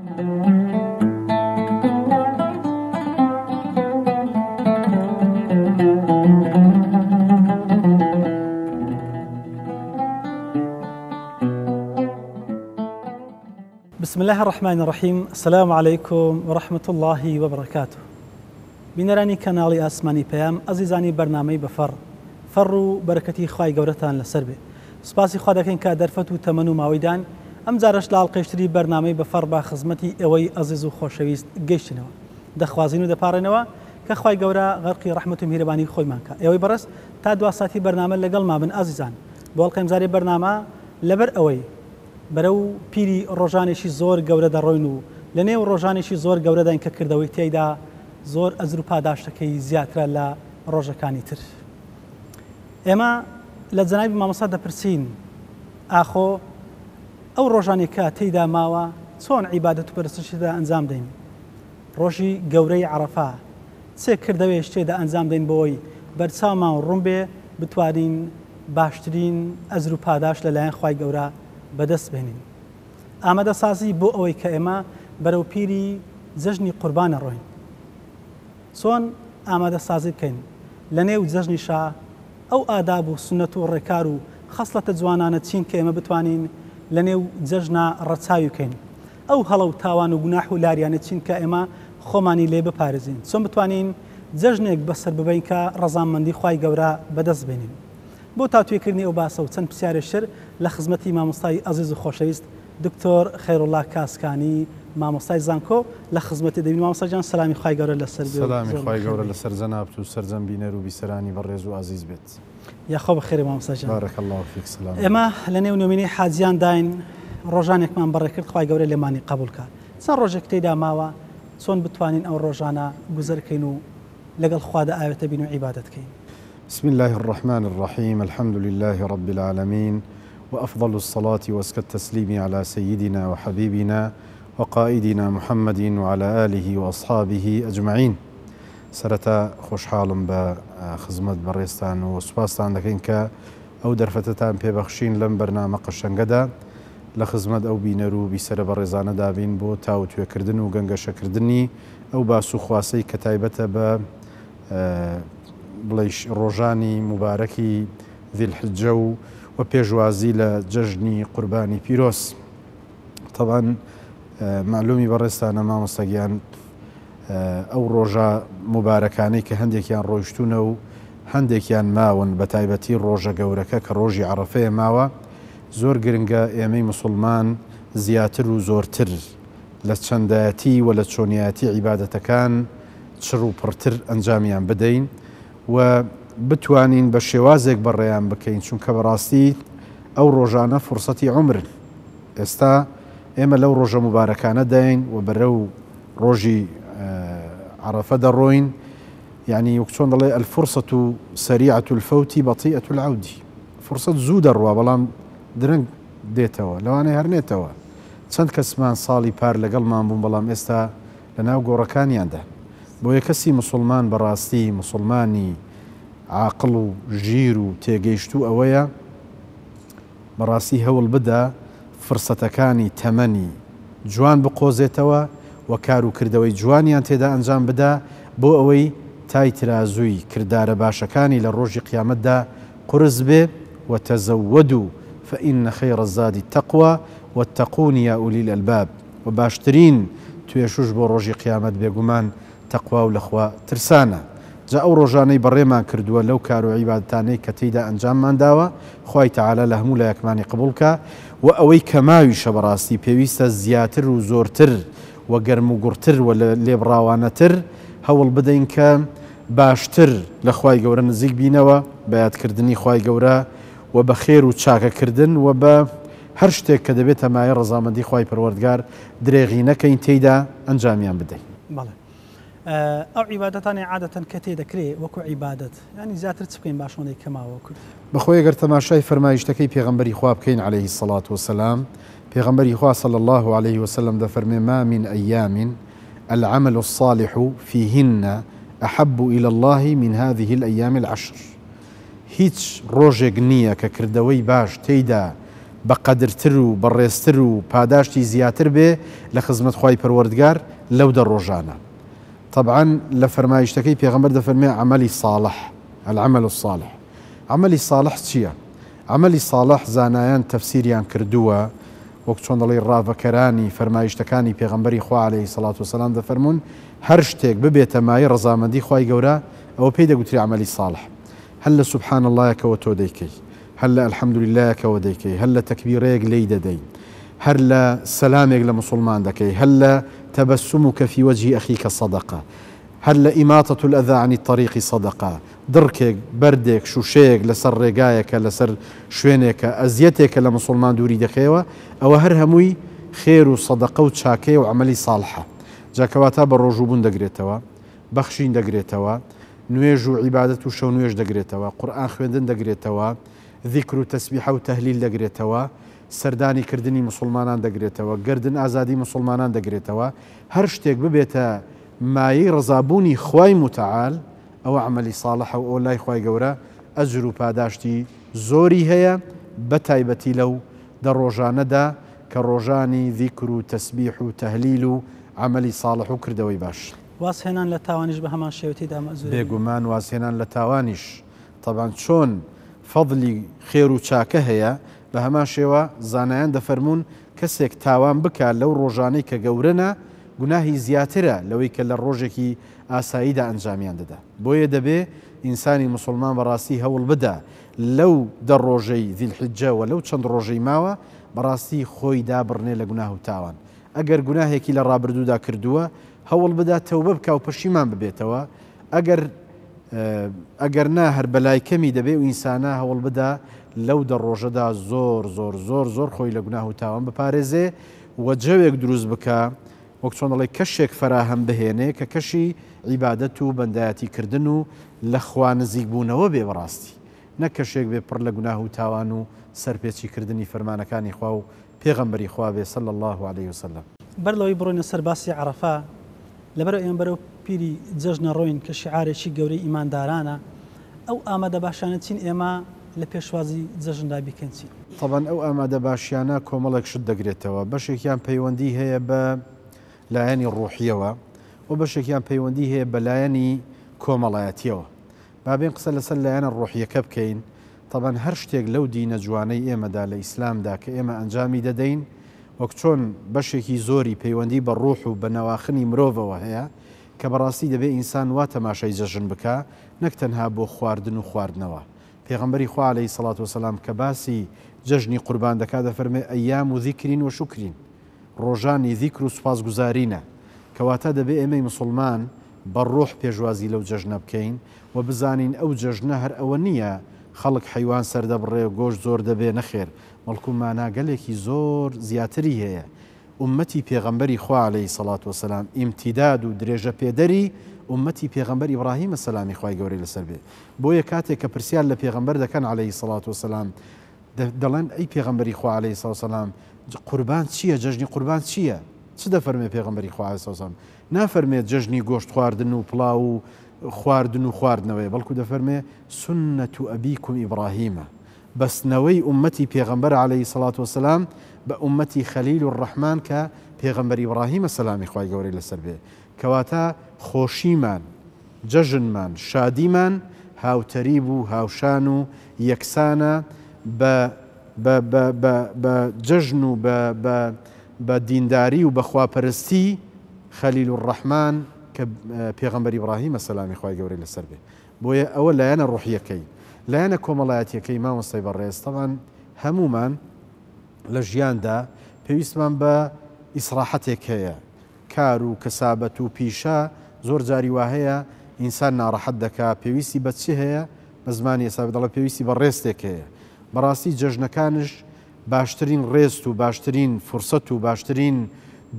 بسم الله الرحمن الرحيم. السلام عليكم ورحمة الله وبركاته. بینەرانی کەناڵی ئاسمانی پەیام، ئەزیزانی بەرنامەی بەفەڕ، فەڕ و بەرەکەتی خوای گەورەتان لەسەر بێ. سوپاسی خوا دەکەین کە دەرفەت و تەمەن و ماوەیدان ئەم جارەش لە ئاڵقەیشتری بەرنامەی بەفەڕ با خزمەتی ئێوەی ئەزیز و خۆشەویست گەیشتنەوە. دەخوازین و دەپاڕێنەوە کە خوای گەورە غەرقی ڕەحمەت و میهرەبانی خۆیمان کە. ئێوەی بەڕست تا دوا ساتی بەرنامە لەگەڵما بن ئازیزان. بۆڵقەی ئەمجارەی بەرنامە لەبەر ئەوەی بەرەو پیری ڕۆژانێکی زۆر گەورە دەڕۆین و لە نێو ڕۆژانێکی زۆر گەورەداین کە کردەوەی تێیدا زۆر ئەزر و پاداشتەکەی زیاترە لە ڕۆژەکانی تر. ئێمە لە جەنابی مامۆستا دەپرسین ئاخۆ ئەو ڕۆژانێک کە تێیدا ماوە چۆن عیبادەت و پەرستشدا ئەنجام دەین؟ ڕۆژی گەورەی عەرەفا چێ کردەوەیش تێدا ئەنجام دەین بۆی بەرچاومان ڕوون بێ بتوانین باشترین ئەزر و پاداش لەلایەن خوای گەورە بەدەست بێنین. ئامادەسازی بۆ ئەوەی کە ئێمە بەرەو پیری جەژنی قوربانە ڕۆین. چۆن ئامادەسازی بکەین لە نێو جەژنیشا ئەو ئاداب و سنەت و ڕێکار و خەسڵەتە جوانانە چین کە ئێمە بتوانین لە نێو جەژنا ڕەچاوی بکەین. ئەو هەڵە و تاوان و گوناح و لاریانە چین کە ئێمە خۆمانی لێ بپارێزین. چۆن بتوانین جەژنێک بەسەر ببین کە ڕەزامەندی خوای گەورە بەدەست بێنین. بۆ تاتوێکردنی ئەو باسە و چەند پرسیارێشتر لە خزمەتی مامۆستای ئەزیز و خۆشەویست دکتۆر خەیرۆڵا کاسکانی مامۆستای زانکۆ لە خزمەتی دەبین. مامۆستا جان سەلامی خوای گەورە لەسەر بێت. سەلامی خوای گەورە لەسەر جەنابەت و سەرجەم بینەر و بیسەرانی بەڕێز و عەزیز بێت. یاخۆ بەخێرێ مامۆستا جان. بارەک الله فیک. سەلام. ئێمە لە نێو نوێنەی حاجیان داین ڕۆژانێکمان بەڕێکرد خوای گەورە لێمانی قبول کات. چەند ڕۆژێک تێیدا ماوە چۆن بتوانین ئەو ڕۆژانە گوزەرکەین و لەگەڵ خوادا ئاوێتە بین و عیبادەت بکەین. بسم الله الرحمن الرحيم. الحمد لله رب العالمين، وأفضل الصلاة وأزكى التسليم على سيدنا وحبيبنا وقائدنا محمد وعلى آله وأصحابه أجمعين. سرتا خوشحالم بخزمت بريستان وسباستان دكين كا أو درفتتان ببخشين لم برنامج قشنجدا لخزمت أو بينرو بسر بريزان دابين بو تاوت وكردن وجنجش كردني أو باسو خواسي كتايبته ب بڵێش ڕۆژانی مبارەکی ذیلحجە و پێشوازی لە جەژنی قوربانی پیرۆز. طبعاً معلومی بەڕێستانە مامۆستاگیان ئەو ڕۆژە مبارەکانەی کە هەندێکیان ڕۆیشتونە و هەندێکیان ماون بە تایبەتی ڕۆژە گەورەکە کە ڕۆژی عەرەفەیە ماوە زۆر گرنگە ئێمەی مسلمان زیاتر و زۆرتر لە چەندایەتی و لە چۆنیەتی عیبادەتەکان چڕ و پڕتر ئەنجامیان بدەین و بتوانین بە شێوازێک بەڕێیان بکەین، چونکە بەڕاستی ئەو ڕۆژانە فرسەتی عمرن. ئێستا ئێمە لەو ڕۆژە مبارەکانە داین و بەرەو ڕۆژی عەرەفە دەڕۆین. یعنی وەک چۆن دەڵێ الفرصة سریعة الفوت بطيئة العود. فرسەت زوو دەڕوا بەڵام درەنگ دێتەوە، لەوانەیە هەر نێتەوە. چەند کەسمان ساڵی پار لەگەڵمان بوون بەڵام ئێستا لەناو گۆڕەکانیاندا. بۆ یەکەسی مسلمان بەڕاستی مسلمانی عاقڵ و ژیر و تێگەیشتوو ئەوەیە بەڕاستی هەوڵ بدە فرسەتەکانی تەمەنی جوان بقۆزێتەوە و کار و کردەوەی جوانیان تێدا ئەنجام بدە بۆ ئەوەی تای ترازووی کردارە باشەکانی لە ڕۆژی قیامەتدا قورس بێ. وتزودوا فإن خير الزاد التقوى واتقون يا أولي الألباب. و باشترین توێشوش بۆ ڕۆژی قیامەت بێگومان تەقوا و لەخوا ترسانە. جا ئەو ڕۆژانەی بەڕێمان کردووە لەو کار و عیبادەتانەی کە تێیدا ئەنجاممان داوە خوای تەعالا لە هەموو لایەکمانی قبوڵ کە و ئەوەی کە ماویشە بەڕاستی پێویستە زیاتر و زۆرتر و گەرم و گوڕتر و لێبڕاوانەتر هەوڵ بدەین کە باشتر لە خوای گەورە نزیک بینەوە بە یادکردنی خوای گەورە و بە خێر و چاکەکردن و بە هەر شتێک کە دەبێتە مایە ڕەزامەندی خوای پەروەردگار درێغی نەکەین تێیدا ئەنجامیان بدەین. بەڵێ ئەو عیبادەتانی عادەتەن کە تێدەکرێت وەکو عیبادەت ینی زیاتر چ بکەین باشۆنەی کەماوە کرد بەخۆی ئەگەر تەماشای فەرمایشتەکەی پێغەمبەری خوا بکەین عەلەیهی الصەلاة وەسەلام. پێغەمبەری خوا صلی الله عليه وسلم دەفەرمێ ما من أيام العمل الصالح فيهن أحب إلى الله من هذه الأيام العشر. هیچ ڕۆژێک نییە کە کردەوەی باش تێیدا بە قەدرتر و بەڕێزتر و پاداشتی زیاتر بێ لە خزمەت خوای پەروەردگار لەو دە ڕۆژانە. طبعا لە فەرمایشتەکەی پێغەمبەر دەفەرمێ عەمەلی صالح، العمل الصالح. عملی صالح چییە؟ عملی صالح زانایان تەفسیریان کردووە وەک چۆن دەڵێ ڕاوەکەرانی فەرمایشتەکانی پێغەمبەری خوا عەلەیهی سەڵات وسەلام دەفەرمون هەر شتێک ببێتە مایە ڕەزامەندی خوای گەورە ئەوە پێی دەگوتری عملی صالح. هەر لە سوبحان اللهەکەوە تۆ دەیکەی، هەر لە ئەلحەمدولillahەکەوە دەیکەی، هەر لە تەکبیرەیەک لێی دەدەی، هەر لە سەلامێک لە موسڵمان دەکەی، هەر لە تەبەسموکە فی وەجهی ئەخیکە سەدەقە، هەر لە ئیماتەة الئەذى عن الطریق سەدەقە، دڕکێک بەردێک شوشەیەک لەسەر ڕێگایەکە لەسەر شوێنێکە ئەزیەتێکە لە موسڵمان دووری دەکەیەوە ئەوە هەر هەمووی خێر و سەدەقە و چاکەیە و عملی صالحە. جاکەواتە بە ڕۆژووبوون دەگرێتەوە، بەخشین دەگرێتەوە، نوێژ و عیبادەت و شەو نوێژ دەگرێتەوە، قورئان خوێندن دەگرێتەوە، ذیکر و تەسبیح و تەهلیل دەگرێتەوە، سەردانی کردنی مسلمانان دەگرێتەوە، گردن ئازادی مسلمانان دەگرێتەوە. هەر شتێک ببێتە مایەی ڕزابوونی خوای متعال ئەوە عملی صالحە و ئەو لای خوای گەورە ئەجر و پاداشتی زۆری هەیە بە تایبەتی لەو دە ڕۆژانەدا کە ڕۆژانی ذیکر و تەسبیح و تەهلیل و عملی صالح و کردەوەی باش. واسهێنان لە تاوانیش بە هەمان شێوەتیدا مەزور بێگومان واسهێنان لە تاوانیش طبعا چۆن فەضلی خێر و چاکە هەیە بە هەمان شێوە زانایان دەفەرمون کەسێک تاوان بکات لەو ڕۆژانەی کە گەورەنە گوناهی زیاترە لەوەی کە لە ڕۆژێکی ئاساییدا ئەنجامیان دەدا. بۆیە دەبێ ئینسانی مسلمان بەڕاستی هەوڵ بدە لەو دە ڕۆژەی ذیلحیجەوە لەو چەند ڕۆژەی ماوە بەڕاستی خۆی دابڕنێ لە گوناه و تاوان. ئەگەر گوناهێکی لە ڕابردوودا کردووە هەوڵ بدات تەوبە بکە و پەشیمان ببێتەوە، ئەگەر نا هەر بەلای کەمی دەبێ و ئینسانە هەوڵ بدا لەو دە ڕۆژەدا زۆر زۆر زۆر زۆر خۆی لە گوناه و تاوان بپارێزێ و جەوێک دروست بکە وەک چۆن دەڵێ کەشێک فەراهەم بهێنێ کە کەشی عیبادەت و بەندایەتی کردن و لە خوا نزیک بوونەوە بێ بەڕاستی، نەک کەشێک بێ پڕ لە گوناه و تاوان و سەرپێچی کردنی فەرمانەکانی خوا و پێغەمبەری خوا بێ صلی الله عليه وسلم. بەر لەوەی بڕۆینە سەر باسی عەرەفە لەبەر ئێمە بەرەو پیری جەژنە ڕۆین کە شیعارێکی گەورەی ئیماندارانە، ئەو ئامادە باشانە چین ئێمە لە پێشوازی جەژندا بیکەین چین؟ طبعا ئەو ئامادە باشیانە کۆمەڵێک شت دەگرێتەوە، بەشێکیان پەیوەندی هەیە بە لایەنی ڕوحیەوە و بەشێکیان پەیوەندی هەیە بە لایەنی کۆمەڵایەتیەوە. بابێن قسە لەسەر لایەنە ڕوحیەکە بکەین. طبعا هەر شتێک لەو دینە جوانەی ئێمەدا لە ئیسلامدا کە ئێمە ئەنجامی دەدەین وەک چۆن بەشێکی زۆری پەیوەندی بە ڕوح و بە نەواخنی مرۆڤەوە هەیە کە بەڕاستی دەبێت ئینسان وا تەماشای جەژن بکە نەک تەنها بۆ خواردن و خواردنەوە. پێغەمبەری خوا عەلەیهی سەڵات وسەلام کە باسی جەژنی قوربان دەکات دەفەرمێ ئەیام و ذیکرین و شوکرین، ڕۆژانی ذیکر و سوپاسگوزارینە، کەواتە دەبێت ئێمەی مسلمان بە ڕوح پێشوازی لەو جەژنە بکەین و بزانین ئەو جەژنە هەر ئەوە نییە خەڵک حیوان سەردەبڕێ و گۆشت زۆر دەبێ، نەخێر، بەڵکو ماناگەلێکی زۆر زیاتری هەیە. ئومەتی پێغەمبەری خوا عەلەیهی سەڵات وسەلام ئیمتیداد و درێژە پێدەری ئومەتی پێغەمبەر ئیبراهیمە سەلامی خوای گەورەی لەسەر بێ. بۆیە کاتێک کە پرسیار لە پێغەمبەر دەکەن عەلەیهی سەڵات وسەلام دەڵێن ئەی پێغەمبەری خوا عەلەیهی سەڵات وسەلام قوربان چییە؟ جەژنی قوربان چییە؟ چ دەفەرمێ پێغەمبەری خوا عەلەیهی سەڵات وسەلام؟ نافەرمێت جەژنی گۆشت خواردن و پڵاو و خواردن و خواردنەوەی، بەڵکو دەفەرمێ سنەت ئەبیکم ئیبراهیمە، بەستنەوەی ئومەتی پێغەمبەر عەلەیهی سەڵات وسەلام بە ئومەتی خەلیل و ڕەحمان کە پێغەمبەر ئیبراهیمە سەلامی خوای گەورەی لەسەر بێ. کەواتە خۆشیمان، جەژنمان، شادیمان هاوتەری بوو، هاوشان و یەکسانە بە جەژن و بە دینداری و بە خواپەرستی خەلیل و ڕەحمان کە پێغەمبەر ئیبراهیمە سەلامی خوای گەورەی لەسەر بێ. بۆیە ئەوە لایەنە ڕوحیەکەی. لایەنە کۆمەڵایەتیەکەی مامۆستای بەڕێز تەمان هەمومان لە ژیاندا پێویستمان بە ئیسراحەتێک هەیە، کار و کەسابەت و پیشە زۆر جاری وا هەیە ئینسان ناڕەحەت دەکا، پێویستی بە چی هەیە؟ بە زمانی ئێستا دەڵێ پێویستی بە ڕێستێک هەیە. بەڕاستی جەژنەکانش باشترین ڕێست و باشترین فرسەت و باشترین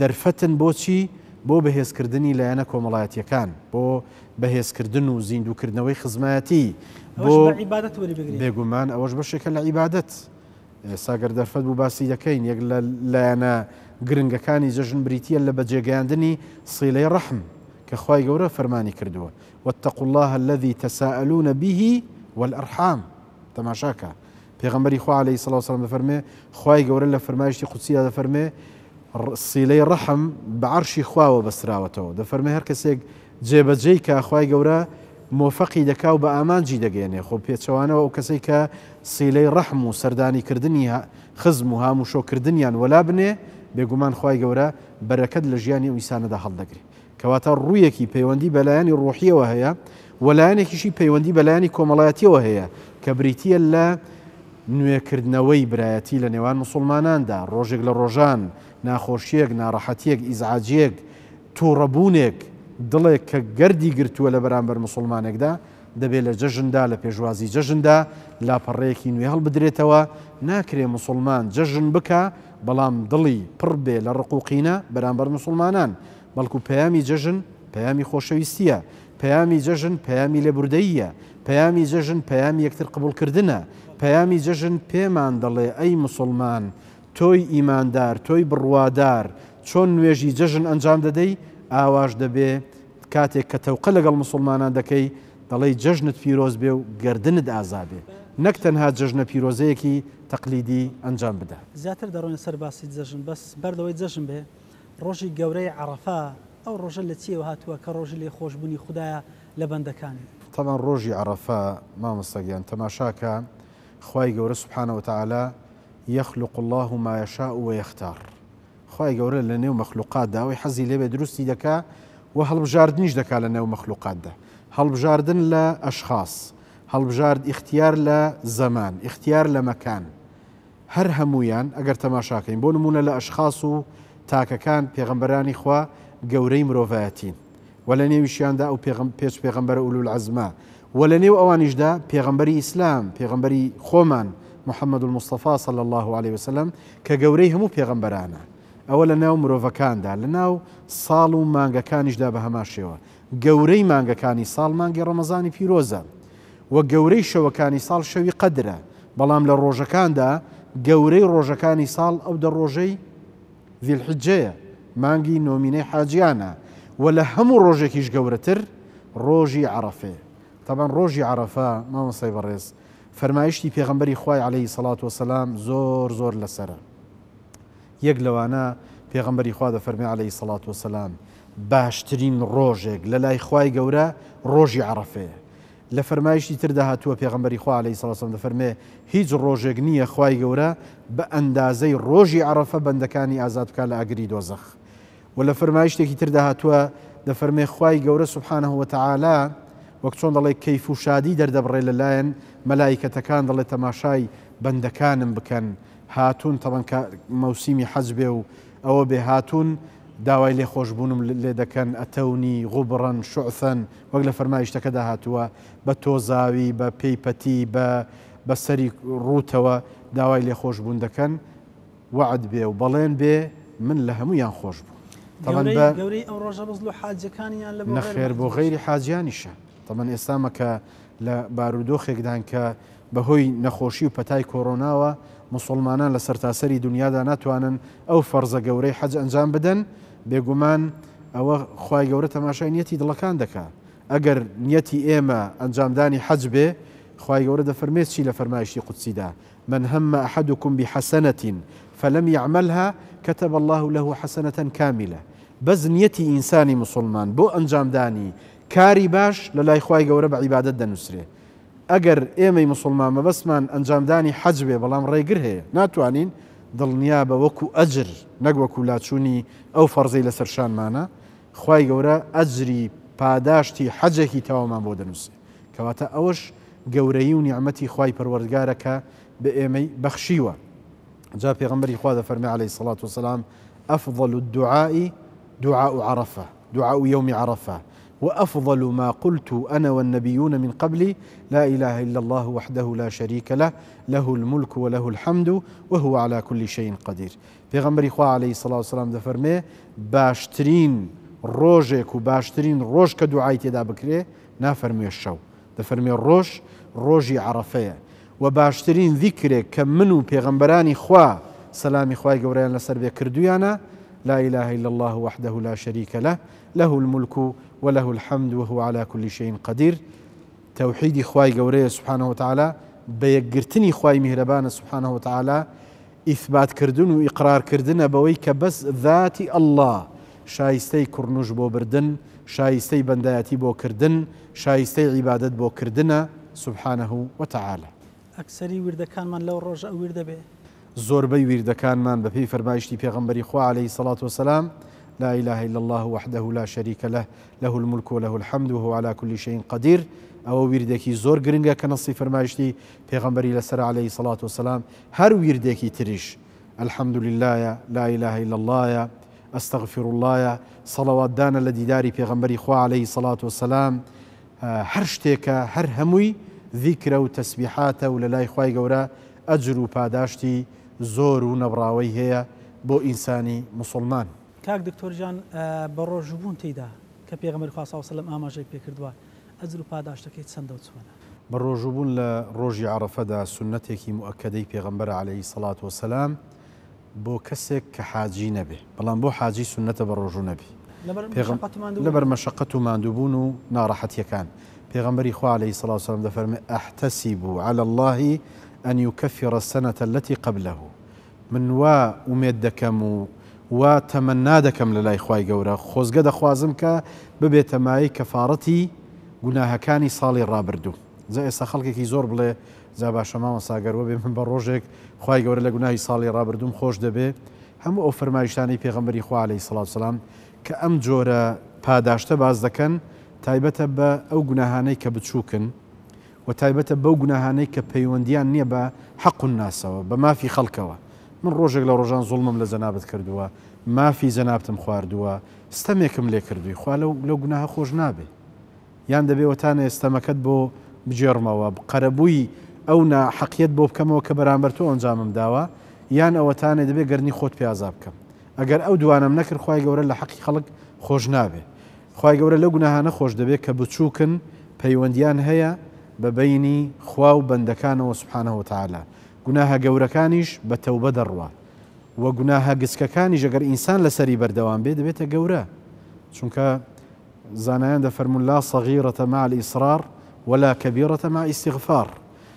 دەرفەتن بۆچی؟ بۆ بەهێزکردنی لایەنە کۆمەڵایەتیەکان، بۆ بەهێزکردن و زیندووکردنەوەی خزمەتی، بۆ بێگومان ئەوەش بەشێکە لە عیبادەت. ساگەر دەرفەت بوو باسی دەکەین، یەک لە لایەنە گرنگەکانی جەژن بریتیە لە بەجێگەیاندنی سیلەی ڕەحم کە خوای گەورە فەرمانی کردووە واتقوا الله الذي تساءلون به والأرحام. تەماشاکە پێغەمبەری خوا عەلەیهی سەڵات وسەلام دەفەرمێ خوای گەورە لە فەرمایشتی قودسیدا دەفەرمێ سیلەی ڕەحم بە عەرشی خواوە بەستراوەتەوە دەفەرمێ هەر کەسێک جێبەجێی کە خوای گەورە مۆفەقی دەکا و بە ئامانجی دەگەێنێ خۆ پێچەوانەوە ئەو کەسەی کە سیلەی ڕەحم و سەردانیکردنی خزم و هاموشۆکردنیان وەلا بنێ بێگومان خوای گەورە بەرەکەت لە ژیانی ئەو ئینسانەدا هەڵدەگرێ کەواتە ڕوویەکی پەیوەندی بەلایانی ڕۆحیەوە هەیە وەلایەنێکیشی پەیوەندی بەلایانی کۆمەڵایەتیەوە هەیە کە بریتیە لە نوێکردنەوەی برایەتی لە نێوان مسلماناندا ڕۆژێک لە ڕۆژان ناخۆشیەک ناڕەحەتیەک ئیزعاجیەک تووڕەبوونێک دڵێک کە گەردی گرتووە لە بەرامبەر مسلمانێکدا دەبێت لە جەژندا لە پێشوازی جەژندا لاپەڕەیەکی نوێ هەڵبدرێتەوە ناکرێ مسلمان جەژن بکە بەڵام دڵی پڕ بێ لە ڕقوقینە بەرامبەر مسلمانان بەڵکو پەیامی جەژن پەیامی خۆشەویستیە پەیامی جەژن پەیامی لێبوردەییە پەیامی جەژن پەیامی یەکتر قبولکردنە پەیامی جەژن پێمان دەڵێ ئەی مسلمان تۆی ئیماندار تۆی بڕوادار چۆن نوێژی جەژن ئەنجام دەدەی ئاواش دەبێ کاتێک کە تەوقە لەگەڵ مسلمانان دەکەی دەڵێ جەژنت پیرۆز بێ و گردنت ئازابێ نەک تەنها جەژنە پیرۆزەیەکی تەقلیدی ئەنجام بدە زیاتر دەڕۆنە سەر باسی جەژن بەس بەردەوەی جەژن بێ ڕۆژی گەورەی عەرەفە ئەو ڕۆژە لە چیەوە هاتووە کە ڕۆژی لێ خۆشببوونی خوددایە لە بەندەکانی طبعا ڕۆژی عەرەفە مامۆستاگیان تەماشاکە خوای گەورە سبحانه وتعالى يخلق الله ما يشاء ويختار خوای گەورە لە نێو مەخلوقاتدا ئەوەی حەزی لێبێ دروستی دەکا و هەڵبژاردنیش دەکا لە نێو مەخلوقاتدا هەڵبژاردن لە ئەشخاص هەڵبژارد اختیار لە زەمان اختیار لە مەکان هەر هەمویان ئەگەر تەماشاکەین بۆ نمونە لە ئەشخاص و تاکەکان پێغەمبەرانی خوا گەورەی مرۆڤایەتین و لە نێویشیاندا ئەو پێش پێغەمبەرە ئولول عەزمە و لە نێو ئەوانیشدا پێغەمبەری ئیسلام پێغەمبەری خۆمان محەممەد المستەفا صلی الله عليه وسلم کە گەورەی هەموو پێغەمبەرانە ئەوە لە ناو مرۆڤەکاندا لە ناو ساڵ و مانگەکانیشدا بە هەماشێوە گەورەی مانگەکانی ساڵ مانگی ڕەمەزانی پیرۆزە و گەورەی شەوەکانی ساڵ شەوی قەدرە بەڵام لە ڕۆژەکاندا گەورەی ڕۆژەکانی ساڵ ئەو دە ڕۆژەی ذیلحجەیە مانگی نۆمینەی حاجیانە و لە هەموو ڕۆژێکیش گەورەتر ڕۆژی عەرەفەیە طبعا ڕۆژی عەرەفە مامۆستای بەڕێز فەرمایشتی پێغەمبەری خوای عەلەیهی سەڵات وەسەلام زۆر زۆر لەسەرە یەک لەوانە پێغەمبەری خوا دەفەرمێ عەلەیهی سەڵات وەسەلام باشترین ڕۆژێک لە لای خوای گەورە ڕۆژی عەرەفەیە لە فەرمایشتی تردا هاتووە پێغەمبەری خوا عەلەیهی سەڵات وەسەلام دەفەرمێ هیچ ڕۆژێک نییە خوای گەورە بە ئەندازەی ڕۆژی عەرەفە بەندەکانی ئازاد بکات لە ئاگری دۆزەخ و لە فەرمایشتێکی تردا هاتووە دەفەرمێ خوای گەورە سوبحانه وتعالى وەک چۆن دەڵێ کەیف و شادی دەردەبڕێ لەلایەن مەلایکەتەکان دەڵێ تەماشای بەندەکانم بکەن هاتوون تەبەن مەوسیمی حەج بێ و ئەوە بێ هاتوون داوای لێخۆشببوونم لێ دەکەن ئەتەونی غوبڕەن شوعثەن وەک لە فەرمایشتەکەدا هاتووە بە تۆزاوی بە پێیپەتی بە سەری ڕووتەوە داوای لێخۆشببوون دەکەن وعد بێ و بەڵێن بێ من لە هەمویان خۆش بوو گەورەی ئەو ڕۆژە بزڵ و حاجەکانیان لە نەخێر بۆ غەیری حاجیانیشە طبعا ئێستامە کە لە بارودۆخێکدان کە بەهۆی نەخۆشی و پەتای کۆڕۆناوە مسلمانان لە سەرتاسەری دنیادا ناتوانن ئەو فەرزە گەورەی حەج ئەنجام بدەن بێگومان ئەوە خوای گەورە تەماشای نیەتی دڵەکان دەکات ئەگەر نیەتی ئێمە ئەنجامدانی حەج بێ خوای گەورە دەفەرمێت چی لە فەرمایشتی قودسیدا من هم أحدكم بحسنة فلم يعملها كتب الله له حسنة كاملة بەس نیەتی ئینسانی مسلمان بۆ ئەنجامدانی کاری باش لە لای خوای گەورە بە عیبادەت دەنووسرێ ئەگەر ئێمەی مسلمان مەبەستمان ئەنجامدانی حەج بێ بەڵام ڕێگر هەیە ناتوانین دڵنیا بە وەکو ئەجر نەک وەکو لاچوونی ئەو فەرزەی لەسەر شانمانە خوای گەورە ئەجری پاداشتی حەجێکی تەواومان بۆ دەنووسێ کەواتە ئەوەش گەورەی و نیعمەتی خوای پەروەردگارەکە بە ئێمەی بەخشیوە جا پێغەمبەری خوا دەفەرمێ عەلەیهی سەڵات وسەلام أفضل الدعاء دعاء عرفة دعاء يوم عرفة وأفضل ما قلت أنا والنبيون من قبلي لا إله إلا الله وحده لا شريك له له الملك وله الحمد وهو على كل شيء قدير پێغەمبەری خوا عەلەیهی سەڵات وسەلام دەفەرمێ باشترین ڕۆژێک و باشترین ڕۆژ کە دوعای تێدا بکرێ نافەرموێ شەو دەفەرمێ ڕۆژی عەرەفەیە و باشترین ذیکرێک کە من و پێغەمبەرانی خوا سەلامی خوای گەورەیان لەسەر بێ کردویانە لا إله إلا الله وحده لا شريك له له الملك وله الحمد وهو على كل شيء قدير توحيد خواي قوريه سبحانه وتعالى بە یەکگرتنی خوای میهرەبانە سبحانه وتعالى ئیثباتکردن و ئیقرارکردنە بەوەی کە بەس ذاتی ئەڵڵا شایستەی کوڕنوش بۆ بردن، شایستەی بەندایەتی بۆ کردن، شایستەی عیبادەت بۆ کردنە سبحانه وتعالى. ئەکسەری وردەکانمان لەو ڕۆژە ئەو وردە بێ زۆربەی وردەکانمان بەپێی فەرمایشتی پێغەمبەری خوا عليه الصلاة والسلام لا إله إلا الله وحده لا شريك له له الملك وله الحمد وهو على كل شيء قدير. ئەوە وردێکی زۆر گرنگە کە نەسی فەرمایشتی پێغەمبەری لەسەر عليه الصلاة والسلام هەر وردێکی تریش الحمد لله لا إله إلا الله أستغفر الله صلوات دانە لە دیداری پێغەمبەری خوا عليه الصلاة والسلام هەر شتێکە هەر هەمووی ذیکرە و تەسبیحاتە و لە لای خوای گەورە ئەجر و پاداشتی زۆر و نەبڕاوەی هەیە بۆ ئینسانی موسڵمان. کاک دکتۆرجان بە ڕۆژبوون تێیدا کە پێغەمبەری خوا صلی الله علیه و سلم ئاماژەی پێکردووە ئەجر و پاداشتەکەی چەندە و چۆنە؟ بە ڕۆژبوون لە ڕۆژی عەرەفەدا سونەتێکی مؤکەدەی پێغەمبەر عليه الصلاة والسلام بۆ کەسێک کە حاجی نەبێ، بەڵام بۆ حاجی سونەتە بە ڕۆژوو نەبی لەبەر مەشەقەت و ماندووبوون و ناڕەحەتیەکان. پێغەمبەری خوا عليه الصلاة والسلام دەفەرمێ ئەحتەسیب على الله أن يكفر السنة التي قبله. من وا ئومێد دەکەم و وا تەمەنا دەکەم لە لای خوای گەورە، خۆزگە دەخوازم کە ببێتە مای کەفاڕەتی گوناهەکانی ساڵی ڕابردوو. جا ئێستا خەڵکێکی زۆر بڵێ جا باشە مامۆستاگەر وەبێ من بە ڕۆژێک خوای گەورە لە گوناهی ساڵی ڕابردووم خۆش دەبێ. هەموو ئەو فەرمایشتانەی پێغەمبەری خوا عەلەیهی سەڵات وسەلام کە ئەم جۆرە پاداشتە باز دەکەن تایبەتە بە ئەو گوناهانەی کە بچووکن و تایبەتە بەو گوناهانەی کە پەیوەندیان نییە بە حەق و ناسەوە بە مافی خەڵکەوە. من ڕۆژێک لە ڕۆژان زوڵمم لە جەنابەت کردووە، مافی جەنابتم خواردووە، ستەمێکم لێ کردووی، خوا لەو گوناهە خۆش نابێ. یان دەبێوەتانە ئێستەمەکەت بۆ بجێڕمەوە قەرەبووی ئەو ناحەقیەت بۆ بکەمەوە کە بەرامبەر تۆ ئەنجامم داوە، یان ئەوەتانێ دەبێ گەرنی خۆت پیازا بکەم. ئەگەر ئەو دوانم نەکرد خوای گەورە لە حەقی خەڵک خۆش نابێ. خوای گەورە لەو گوناهانە خۆش دەبێت کە بچووکن پەیوەندیان هەیە بە بەینی خوا و بەندەکانەوە سوبحانەهو وتەعالا. گوناهە گەورەکانیش بە تەوبە دەڕوا و گوناهە گچکەکانیش ئەگەر ئینسان لەسەری بەردەوام بێ دەبێتە گەورە، چونکە زانایان دەفەرمون لا صغيرة مع الإصرار ولا كبيرة مع استغفار.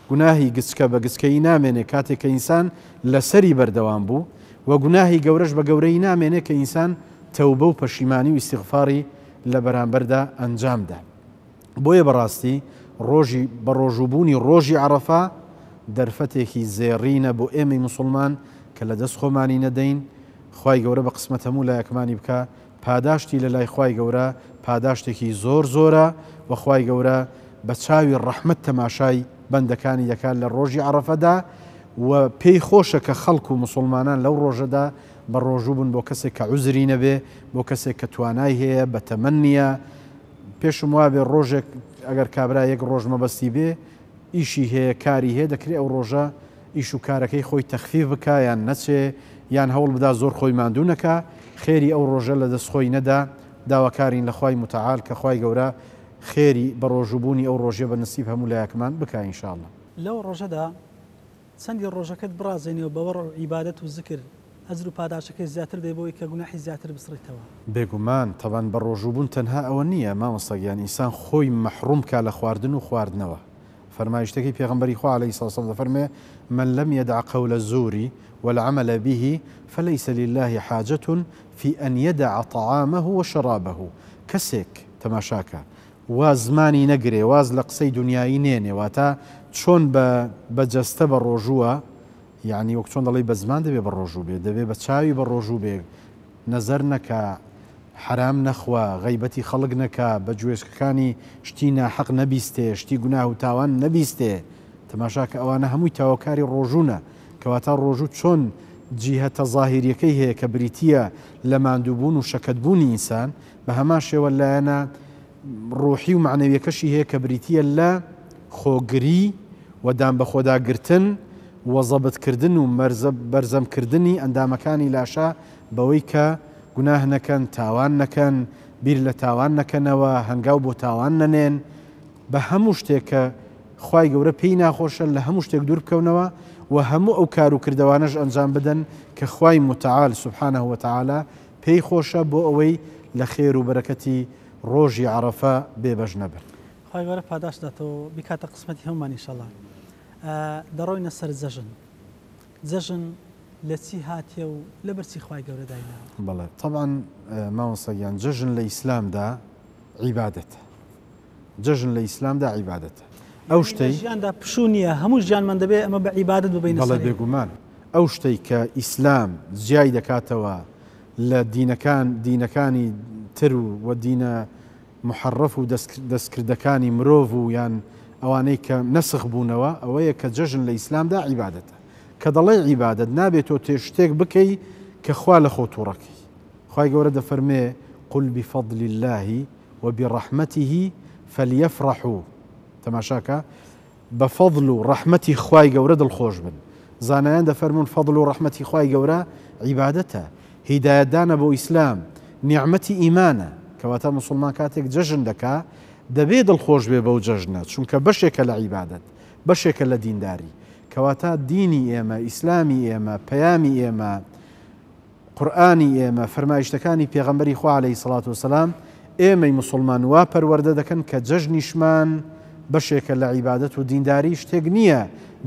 گوناهی گچکە بە گچکەی نامێنێ کاتێک کە ئینسان لەسەری بەردەوام بوو و گوناهی گەورەش بە گەورەی نامێنێ کە ئینسان تەوبە و پەشیمانی و استیغفاری لە بەرامبەردا ئەنجامدا. بۆیە بەڕاستی بە ڕۆژووبوونی ڕۆژی عەرەفە دەرفەتێکی زێڕینە بۆ ئێمەی موسڵمان کە لە دەست خۆمانی نەدەین. خوای گەورە بە قسمەت هەموو لایەکمانی بکە، پاداشتی لە لای خوای گەورە پاداشتێکی زۆر زۆرە و خوای گەورە بە چاوی ڕەحمەت تەماشای بەندەکانی دەکات لە ڕۆژی عەرەفەدا و پێی خۆشە کە خەڵک و موسڵمانان لەو ڕۆژەدا بە ڕۆژوو بن بۆ کەسێک کە عوزری نەبێ، بۆ کەسێک کە توانای هەیە بە تەمەنیە. پێشم وابێ ڕۆژێک ئەگەر کابرا یەک ڕۆژ مەبەستی بێ ئیشی هەیە کاری هەیە دەکرێت ئەو ڕۆژە ئیش و کارەکەی خۆی تەخفیف بکە یان نەچێ یان هەوڵ بدا زۆر خۆی ماندوو نەکە، خێری ئەو ڕۆژە لە دەست خۆی نەدا. داواکارین لە خوای متعال کە خوای گەورە خێری بە ڕۆژووبوونی ئەو ڕۆژێ بە نسیب هەموو لایەکمان بکە ئینشاءالله. لەو ڕۆژەدا چەندی ڕۆژەکەت بڕازێنەوە بەوە عیبادەت و زکر ئەجر و پاداشەکەی زیاتر دێ بۆی کە گوناحی زیاتر بسڕیتەوە. بێگومان تەبان بە ڕۆژووبوون تەنها ئەوە نییە مامۆستاگیان ئینسان خۆی مەحروم کا لە خواردن و خواردنەوە. فەرمایشتێکی پێغەمبەری خوا عەلەیهی سەڵات وسەلام دەفەرمێ من لم يدع قول الزور والعمل به فليس لله حاجة في أن يدع طعامه وشرابه. کەسێک تەماشاکە واز زمانی نەگرێ، واز لە قسەی دنیایی نێنێ، واتە چۆن بە جەستە بە ڕۆژووە، یعنی وەک چۆن دەڵێ بە زمان دەبێ بە ڕۆژوو بێ، دەبێ بە چاوی بە ڕۆژوو بێ، نەزەر نەکا، حرام نەخوا، غەیبەتی خەڵک نەکا، بە گوێچکەکانی شتی ناحەق نەبیستێ، شتی گوناه و تاوان نەبیستێ. تەماشاکە ئەوانە هەمووی تاواکاری ڕۆژوونە کەواتە ڕۆژوو چۆن جیهەتە زاهیریەکەی هەیە کە بریتیە لە ماندووبوون و شەکەتبوونی ئینسان، بە هەمان شێوە لایەنە ڕۆحی و معنەویەکەشی هەیە کە بریتیە لە خۆگری و دام بە خۆداگرتن و زەبتکردن و بەرزەمکردنی ئەندامەکانی لاشە بەوەی کە گوناه نەکەن، تاوان نەکەن، بیر لە تاوان نەکەنەوە، هەنگاو بۆ تاوان نەنێن، بە هەموو شتێک کە خوای گەورە پێی ناخۆشە لە هەموو شتێک دوور بکەونەوە و هەموو ئەو کار و کردەوانەش ئەنجام بدەن کە خوای متعال سبحانه وتعالى پێی خۆشە بۆ ئەوەی لە خێر و بەرەکەتی ڕۆژی عەرەفە بێبەش نەبن. خوای گەورە پاداش داتەوە بیکاتە قسمەتی هەمومان ئینشەڵڵا. دەڕۆینە سەر جەژن لە چی هاتیە و لە بەرچی خوای گەورە دایناوە؟ بەڵێ طبعاً مامۆستاگیان جەژن لە ئیسلامدا عیبادەتە، جەژن لە ئیسلامدا عیبادەتە. ئەو شتەی ژیاندا پشوو نییە، هەموو ژیانمان دەبێت ئەمە بە عیبادەت ببینە بەڵێ سەر. بێگومان ئەو شتەی کە ئیسلام جیای دەکاتەوە لە دینەکانی تر و دینە محەڕەف و دەستکردەکانی مرۆڤ و یان ئەوانەی کە نەسخ بوونەوە ئەوەیە کە جەژن لە ئیسلامدا عیبادەتە. کە دەڵێ عیبادەت نابێت تۆ شتێک بکەی کە خوا لە خۆ تووڕەکەی. خوای گەورە دەفەرمێ قل بفضل الله وبرحمته فليفرحوا. تەماشاکە بە فەضل و ڕەحمەتی خوای گەورە دڵخۆش بن. زانایان دەفەرمون فەضل و ڕەحمەتی خوای گەورە عیبادەتە، هیدایەتدانە بۆ ئیسلام، نیعمەتی ئیمانە. کەواتە موسڵمان کاتێک جەژن دەکا دەبێت دڵخۆش بێ بەو جەژنە، چونکە بەشێکە لە عیبادەت، بەشێکە لە دینداری. کەواتە دینی ئێمە، ئیسلامی ئێمە، پەیامی ئێمە، قورئانی ئێمە، فەرمایشتەکانی پێغەمبەری خوا عەلەیهی سەڵات وسەلام ئێمەی موسڵمان وا پەروەردە دەکەن کە جەژنیشمان بەشێکە لە عیبادەت و دینداری، شتێک نییە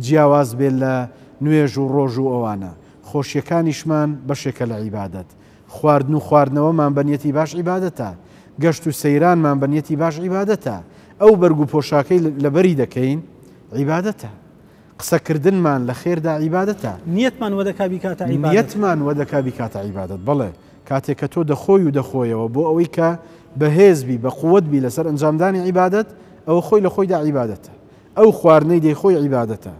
جیاواز بێت لە نوێژ و ڕۆژ و ئەوانە. خۆشیەکانیشمان بەشێکە لە عیبادەت، خواردن و خواردنەوەمان بەنیەتی باش عیبادەتە، گەشت و سەیرانمان بەنیەتی باش عیبادەتە، ئەو بەرگ و پۆشاکەی لەبەری دەکەین عیبادەتە، قسەکردنمان لە خێردا عیبادەتە، نیەتمان وەدەکا بیکاتە عیبادەت، نیەتمان وەدەکا بیکاتە عیبادەت. بەڵێ کاتێک کە تۆ دەخۆی و دەخۆیەوە بۆ ئەوەی کە بەهێزبی بە قووەتبی لەسەر ئەنجامدانی عیبادەت، ئەوە خۆی لە خۆیدا عیبادەتە، ئەو خواردنەی دەیخۆی عیبادەتە،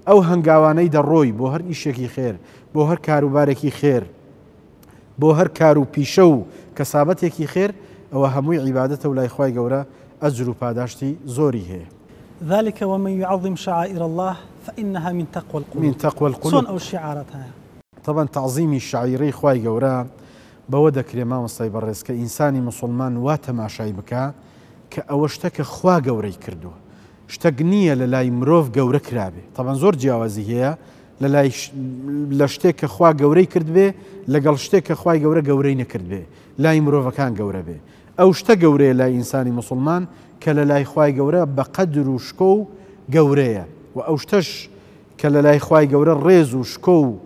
ئەو هەنگاوانەی دەڕۆی بۆ هەر ئیشێکی خێر، بۆ هەر کاروبارێکی خێر، بۆ هەر کار و پیشە و کەسابەتێکی خێر، ئەوە هەمووی عیبادەتە و لای خوای گەورە ئەجر و پاداشتی زۆری هەیە. ذلك ومن يعظم شعائر الله فإنها من تقوى القلوب. من تقوى القلوب. چۆن ئەو شعارەت هەیە؟ طبعا تعظیمی شاعیرەی خوای گەورە بەوە دەکرێ مامۆستای بەڕێز کە ئینسانی موسڵمان وا تەماشای بکە کە ئەوە شتە کە خوا گەورەی کردووە، شتێک نییە لە لای مرۆڤ گەورە کرابێ. طبعا زۆر جیاوازی هەیە لە شتێک کە خوا گەورەی کرد بێ لەگەڵ شتێک کە خوای گەورە گەورەی نەکرد بێ، لای مرۆڤەکان گەورە بێ. ئەو شتە گەورەیە لای ئینسانی موسڵمان کە لە لای خوای گەورە بە قەدر و شکۆ و گەورەیە، و ئەو شتەش کە لە لای خوای گەورە ڕێز و شکۆ و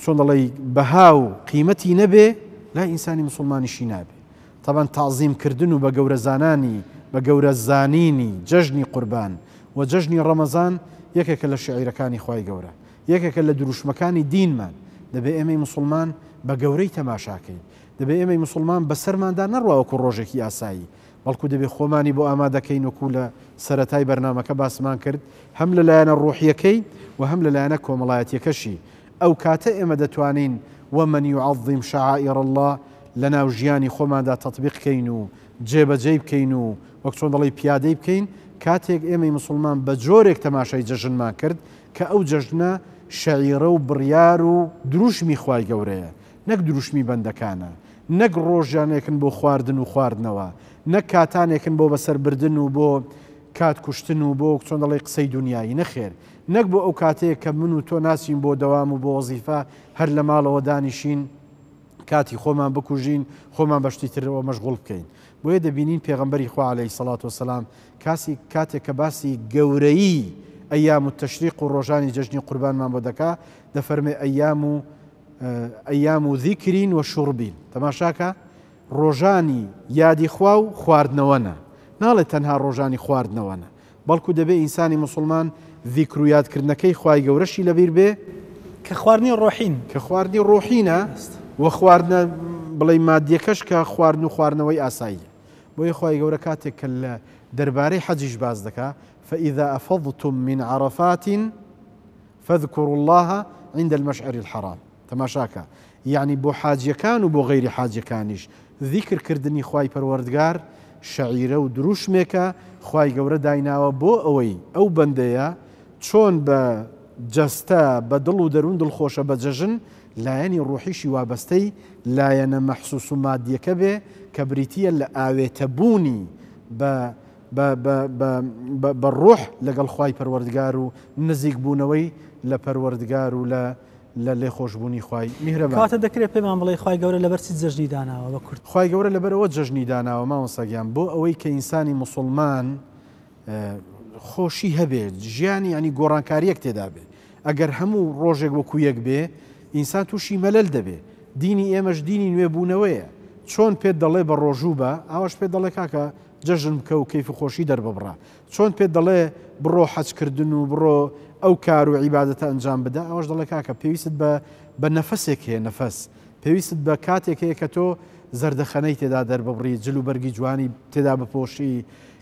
چۆن دەڵێ بەها و قیمەتی نەبێ، لای ئینسانی موسڵمانیشی نابێ. طبعا تعظیمکردن و بە گەورە زانانی، بە گەورە زانینی جەژنی قوربان و جەژنی ڕەمەزان یەکێکە لە شعیرەکانی خوای گەورە، یەکێکە لە دروشمەکانی دینمان. دەبێ ئێمەی موسڵمان بە گەورەی تەماشاکەین، دەبێ ئێمەی موسڵمان بەسەرماندا نەڕواوەکو ڕۆژێکی ئاسایی، بەڵکو دەبێ خۆمانی بۆ ئامادەکەین وەکو لە سەرەتای بەرنامەکە باسمان کرد، هەم لە لایەنە ڕوحیەکەی و هەم لە لایەنە کۆمەڵایەتیەکەشی. ئەو کاتە ئێمە دەتوانین ومن يعظم شعائر الله لەناو ژیانی خۆماندا تەطبیقکەین و جێبەجێ بکەین و وەک چۆن دەڵێ پیادەی بکەین. کاتێک ئێمەی موسڵمان بە جۆرێک تەماشای جەژنمان کرد کە ئەو جەژنە شەعیرە و بڕیار و دروشمی خوای گەورەیە، نەک دروشمی بەندەکانە، نەک ڕۆژانێکن بۆ خواردن و خواردنەوە، نەک کاتانێکن بۆ بەسەربردن و بۆ کات کوشتن و بۆ چۆن دەڵێ قسەی دنیایی، نەخێر، نەک بۆ ئەو کاتەیە کە من و تۆ ناسین بۆ دەوام و بۆ وەزیفە هەر لە ماڵەوە دانیشین کاتی خۆمان بکوژین، خۆمان بەشتی ترەوە مەشغوڵ بکەین. بۆیە دەبینین پێغەمبەری خوا عەلەیهی سەڵات وسەلام کاتێک کە باسی گەورەیی ئەیام التەشریق و ڕۆژانی جەژنی قوربانمان بۆ دەکا دەفەرمێ ئەیام و ذیکرین و شوڕبین. تەماشاکە ڕۆژانی یادی خوا و خواردنەوەنە، ناڵێت تەنها ڕۆژانی خواردنەوەنە، بەڵکو دەبێ ئینسانی موسڵمان ذیکر و یادکردنەکەی خوای گەورەشی لەبیر بێ کە خواردنی ڕۆحین، کە خواردنی ڕۆحینە و خواردنە بڵێ مادیەکەش کە خواردن و خواردنەوەی ئاساییە. بۆیە خوای گەورە کاتێک کە لە دەربارەی حەجیش باز دەکا فإذا أفضتم من عرفات فاذكروا الله عند المشعر الحرام. تەماشاکە یعنی بۆ حاجیەکان و بۆ غەیری حاجیەکانیش ذیکرکردنی خوای پەروەردگار شەعیرە و دروشمێکە خوای گەورە دایناوە بۆ ئەوەی ئەو بەندەیە چۆن بە جەستە بە دڵ و دەروون دڵخۆشە بە جەژن لایەنی ڕۆحیشی وابەستەی لایەنە مەحسوس و مادیەکە بێ کە بریتیە لە ئاوێتەبوونی بە ڕۆح لەگەڵ خوای پەروەردگار و نزیک بوونەوەی لە پەروەردگار و لە لێخۆشبوونی خوای میهرەبان. کاتە دەکرێت پێمان بڵێ خوای گەورە لەبەرچی جەژنی داناوە بە کورد؟ خوای گەورە لەبەرەوە جەژنی داناوە مامۆستاگیان بۆ ئەوەی کە ئینسانی موسڵمان خۆشی هەبێت ژیانی ینی گۆڕانکاریەک تێدا بێ ئەگەر هەموو ڕۆژێک وەکو یەک بێ ئینسان تووشی مەلەل دەبێ دینی ئێمەش دینی نوێبوونەوەیە چۆن پێت دەڵێ بە ڕۆژوو بە ئاواش پێت دەڵێ کاکە جەژن بکە و کەیف و خۆشی دەرببڕا چۆن پێت دەڵێ بڕۆ حەجکردن و بڕۆ ئەو کار و عیبادەتە ئەنجام بدە ئەوەش دەڵێ کاکە پێویست بە نەفەسێک هەیە نەفەس پێویست بە کاتێک هەیە کە تۆ زەردەخەنەی تێدا دەرببڕی جل و بەرگی جوانی تێدا بپۆشی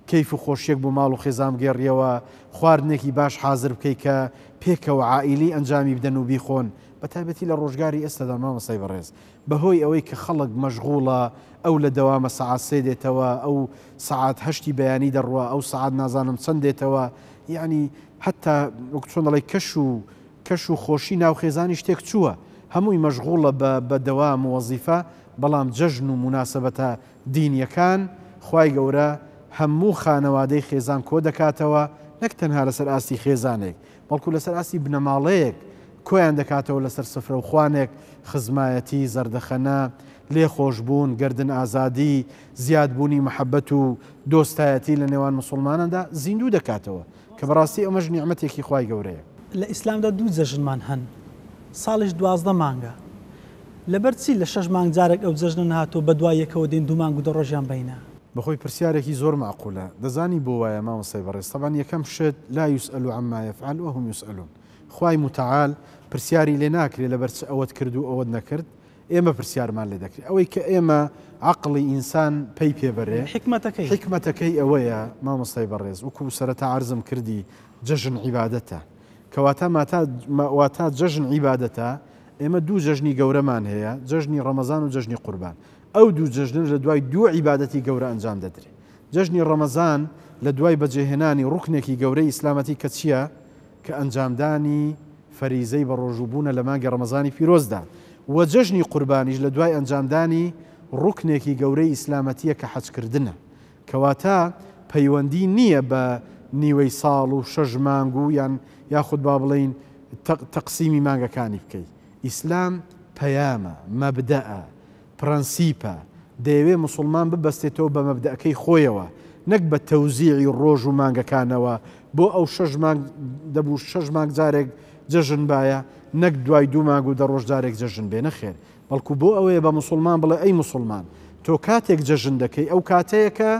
کەیف و خۆشیەک بۆ ماڵ و خێزام گێڕیەوە خواردنێکی باش حازر بکەی کە پێکەوە عائیلی ئەنجامی بدەن و بیخۆن بە تایبەتی لە ڕۆژگاری ئێستادا مامەسای بەڕێز بەهۆی ئەوەی کە خەڵک مەشغوڵە ئەو لە دەوامە سەعات سێ دێتەوە ئەو سەعات هەشتی بەیانی دەڕوە ئەو سەعات نازانم چەند دێتەوە یعنی حتا وەک چۆن دەڵێ کەش و خۆشی ناوخێزانی شتێک چووە هەمووی مەشغوڵە بە دەوام وەزیفە بەڵام جەژن و مناسبەتە دینیەکان خوای گەورە هەموو خانەوادەی خێزان کۆ دەکاتەوە نەک تەنها لەسەر ئاستی خێزانێک بەڵکو لەسەر ئاستی بنەماڵەیەک کۆیان دەکاتەوە لەسەر سفرە و خوانێک خزمایەتی زەردەخەنە لێ خۆشببوون گردن ئازادی زیادبوونی محەبەت و دۆستایەتی لە نێوان مسلماناندا زیندوو دەکاتەوە کە بەڕاستی ئەمەش نیعمەتێکی خوای گەورەیە لە ئیسلامدا دوو جەژنمان هەن ساڵیش 12 مانگە لەبەر چی لە 6 مانگ جارێک ئەو جەژنە نهاتۆ بە دوای یەکەوە دێن 2 مانگ و 10 ڕۆژیان بینە بەخۆی پرسیارێکی زۆر معقولە دەزانی بۆ وایە مامۆستای بەڕێز تەبان یەکەم شت لا یوسئەل عما یفعل وهم یوسئلون خوای متعال پرسیاری لێ ناکرێت لەبەر چ ئەوەت کرد و ئەوەت نەکرد ئێمە پرسیارمان لێ دەکرێت ئەوەی کە ئێمە عقلی ئینسان پێی پێبەرێ حکمەتەکەی ئەوەیە مامۆستای بەڕێز وەکو سەرەتا عەرزم کردی جەژن عیبادەتە کەواتە جەژن عیبادەتە ئێمە دوو جەژنی گەورەمان هەیە جەژنی ڕەمەزان و جەژنی قوربان ئەو دوو جەژن لە دوای دوو عیبادەتی گەورە ئەنجام دەدرێت جەژنی ڕەمەزان لە دوای بەجێهێنانی ڕوکنێکی گەورەی ئیسلامەتی کە چییە کە ئەنجامدانی فەریزەی بە ڕۆژووبوونە لە مانگی ڕەمەزانی پیرۆزدا و جەژنی قوربانیش لە دوای ئەنجامدانی ڕوکنێکی گەورەی ئیسلامەتیە کە حەجکردنە کەواتە پەیوەندی نییە بە نیوەی ساڵ و 6 مانگ و یاخود با بڵین تەقسیمی مانگەکانی بکەیت ئیسلام پەیامە مەبدەئە پرەنسیپە دەیەوێ مسلمان ببەستێتەوە بە مەبدەئەکەی خۆیەوە نەک بە تەوزیعی ڕۆژ و مانگەکانەوە بۆ ئەو 6 مانگ دەبوو 6 مانگ جارێک جەژن باە نەک دوای 2 مانگ و 10 ڕۆژ جارێک جەژن بێ نەخێر بەڵکو بۆ ئەوەیە بە مسلمان بڵێ ئەی مسلمان تۆ کاتێک جەژن دەکەی ئەو کاتەیەکە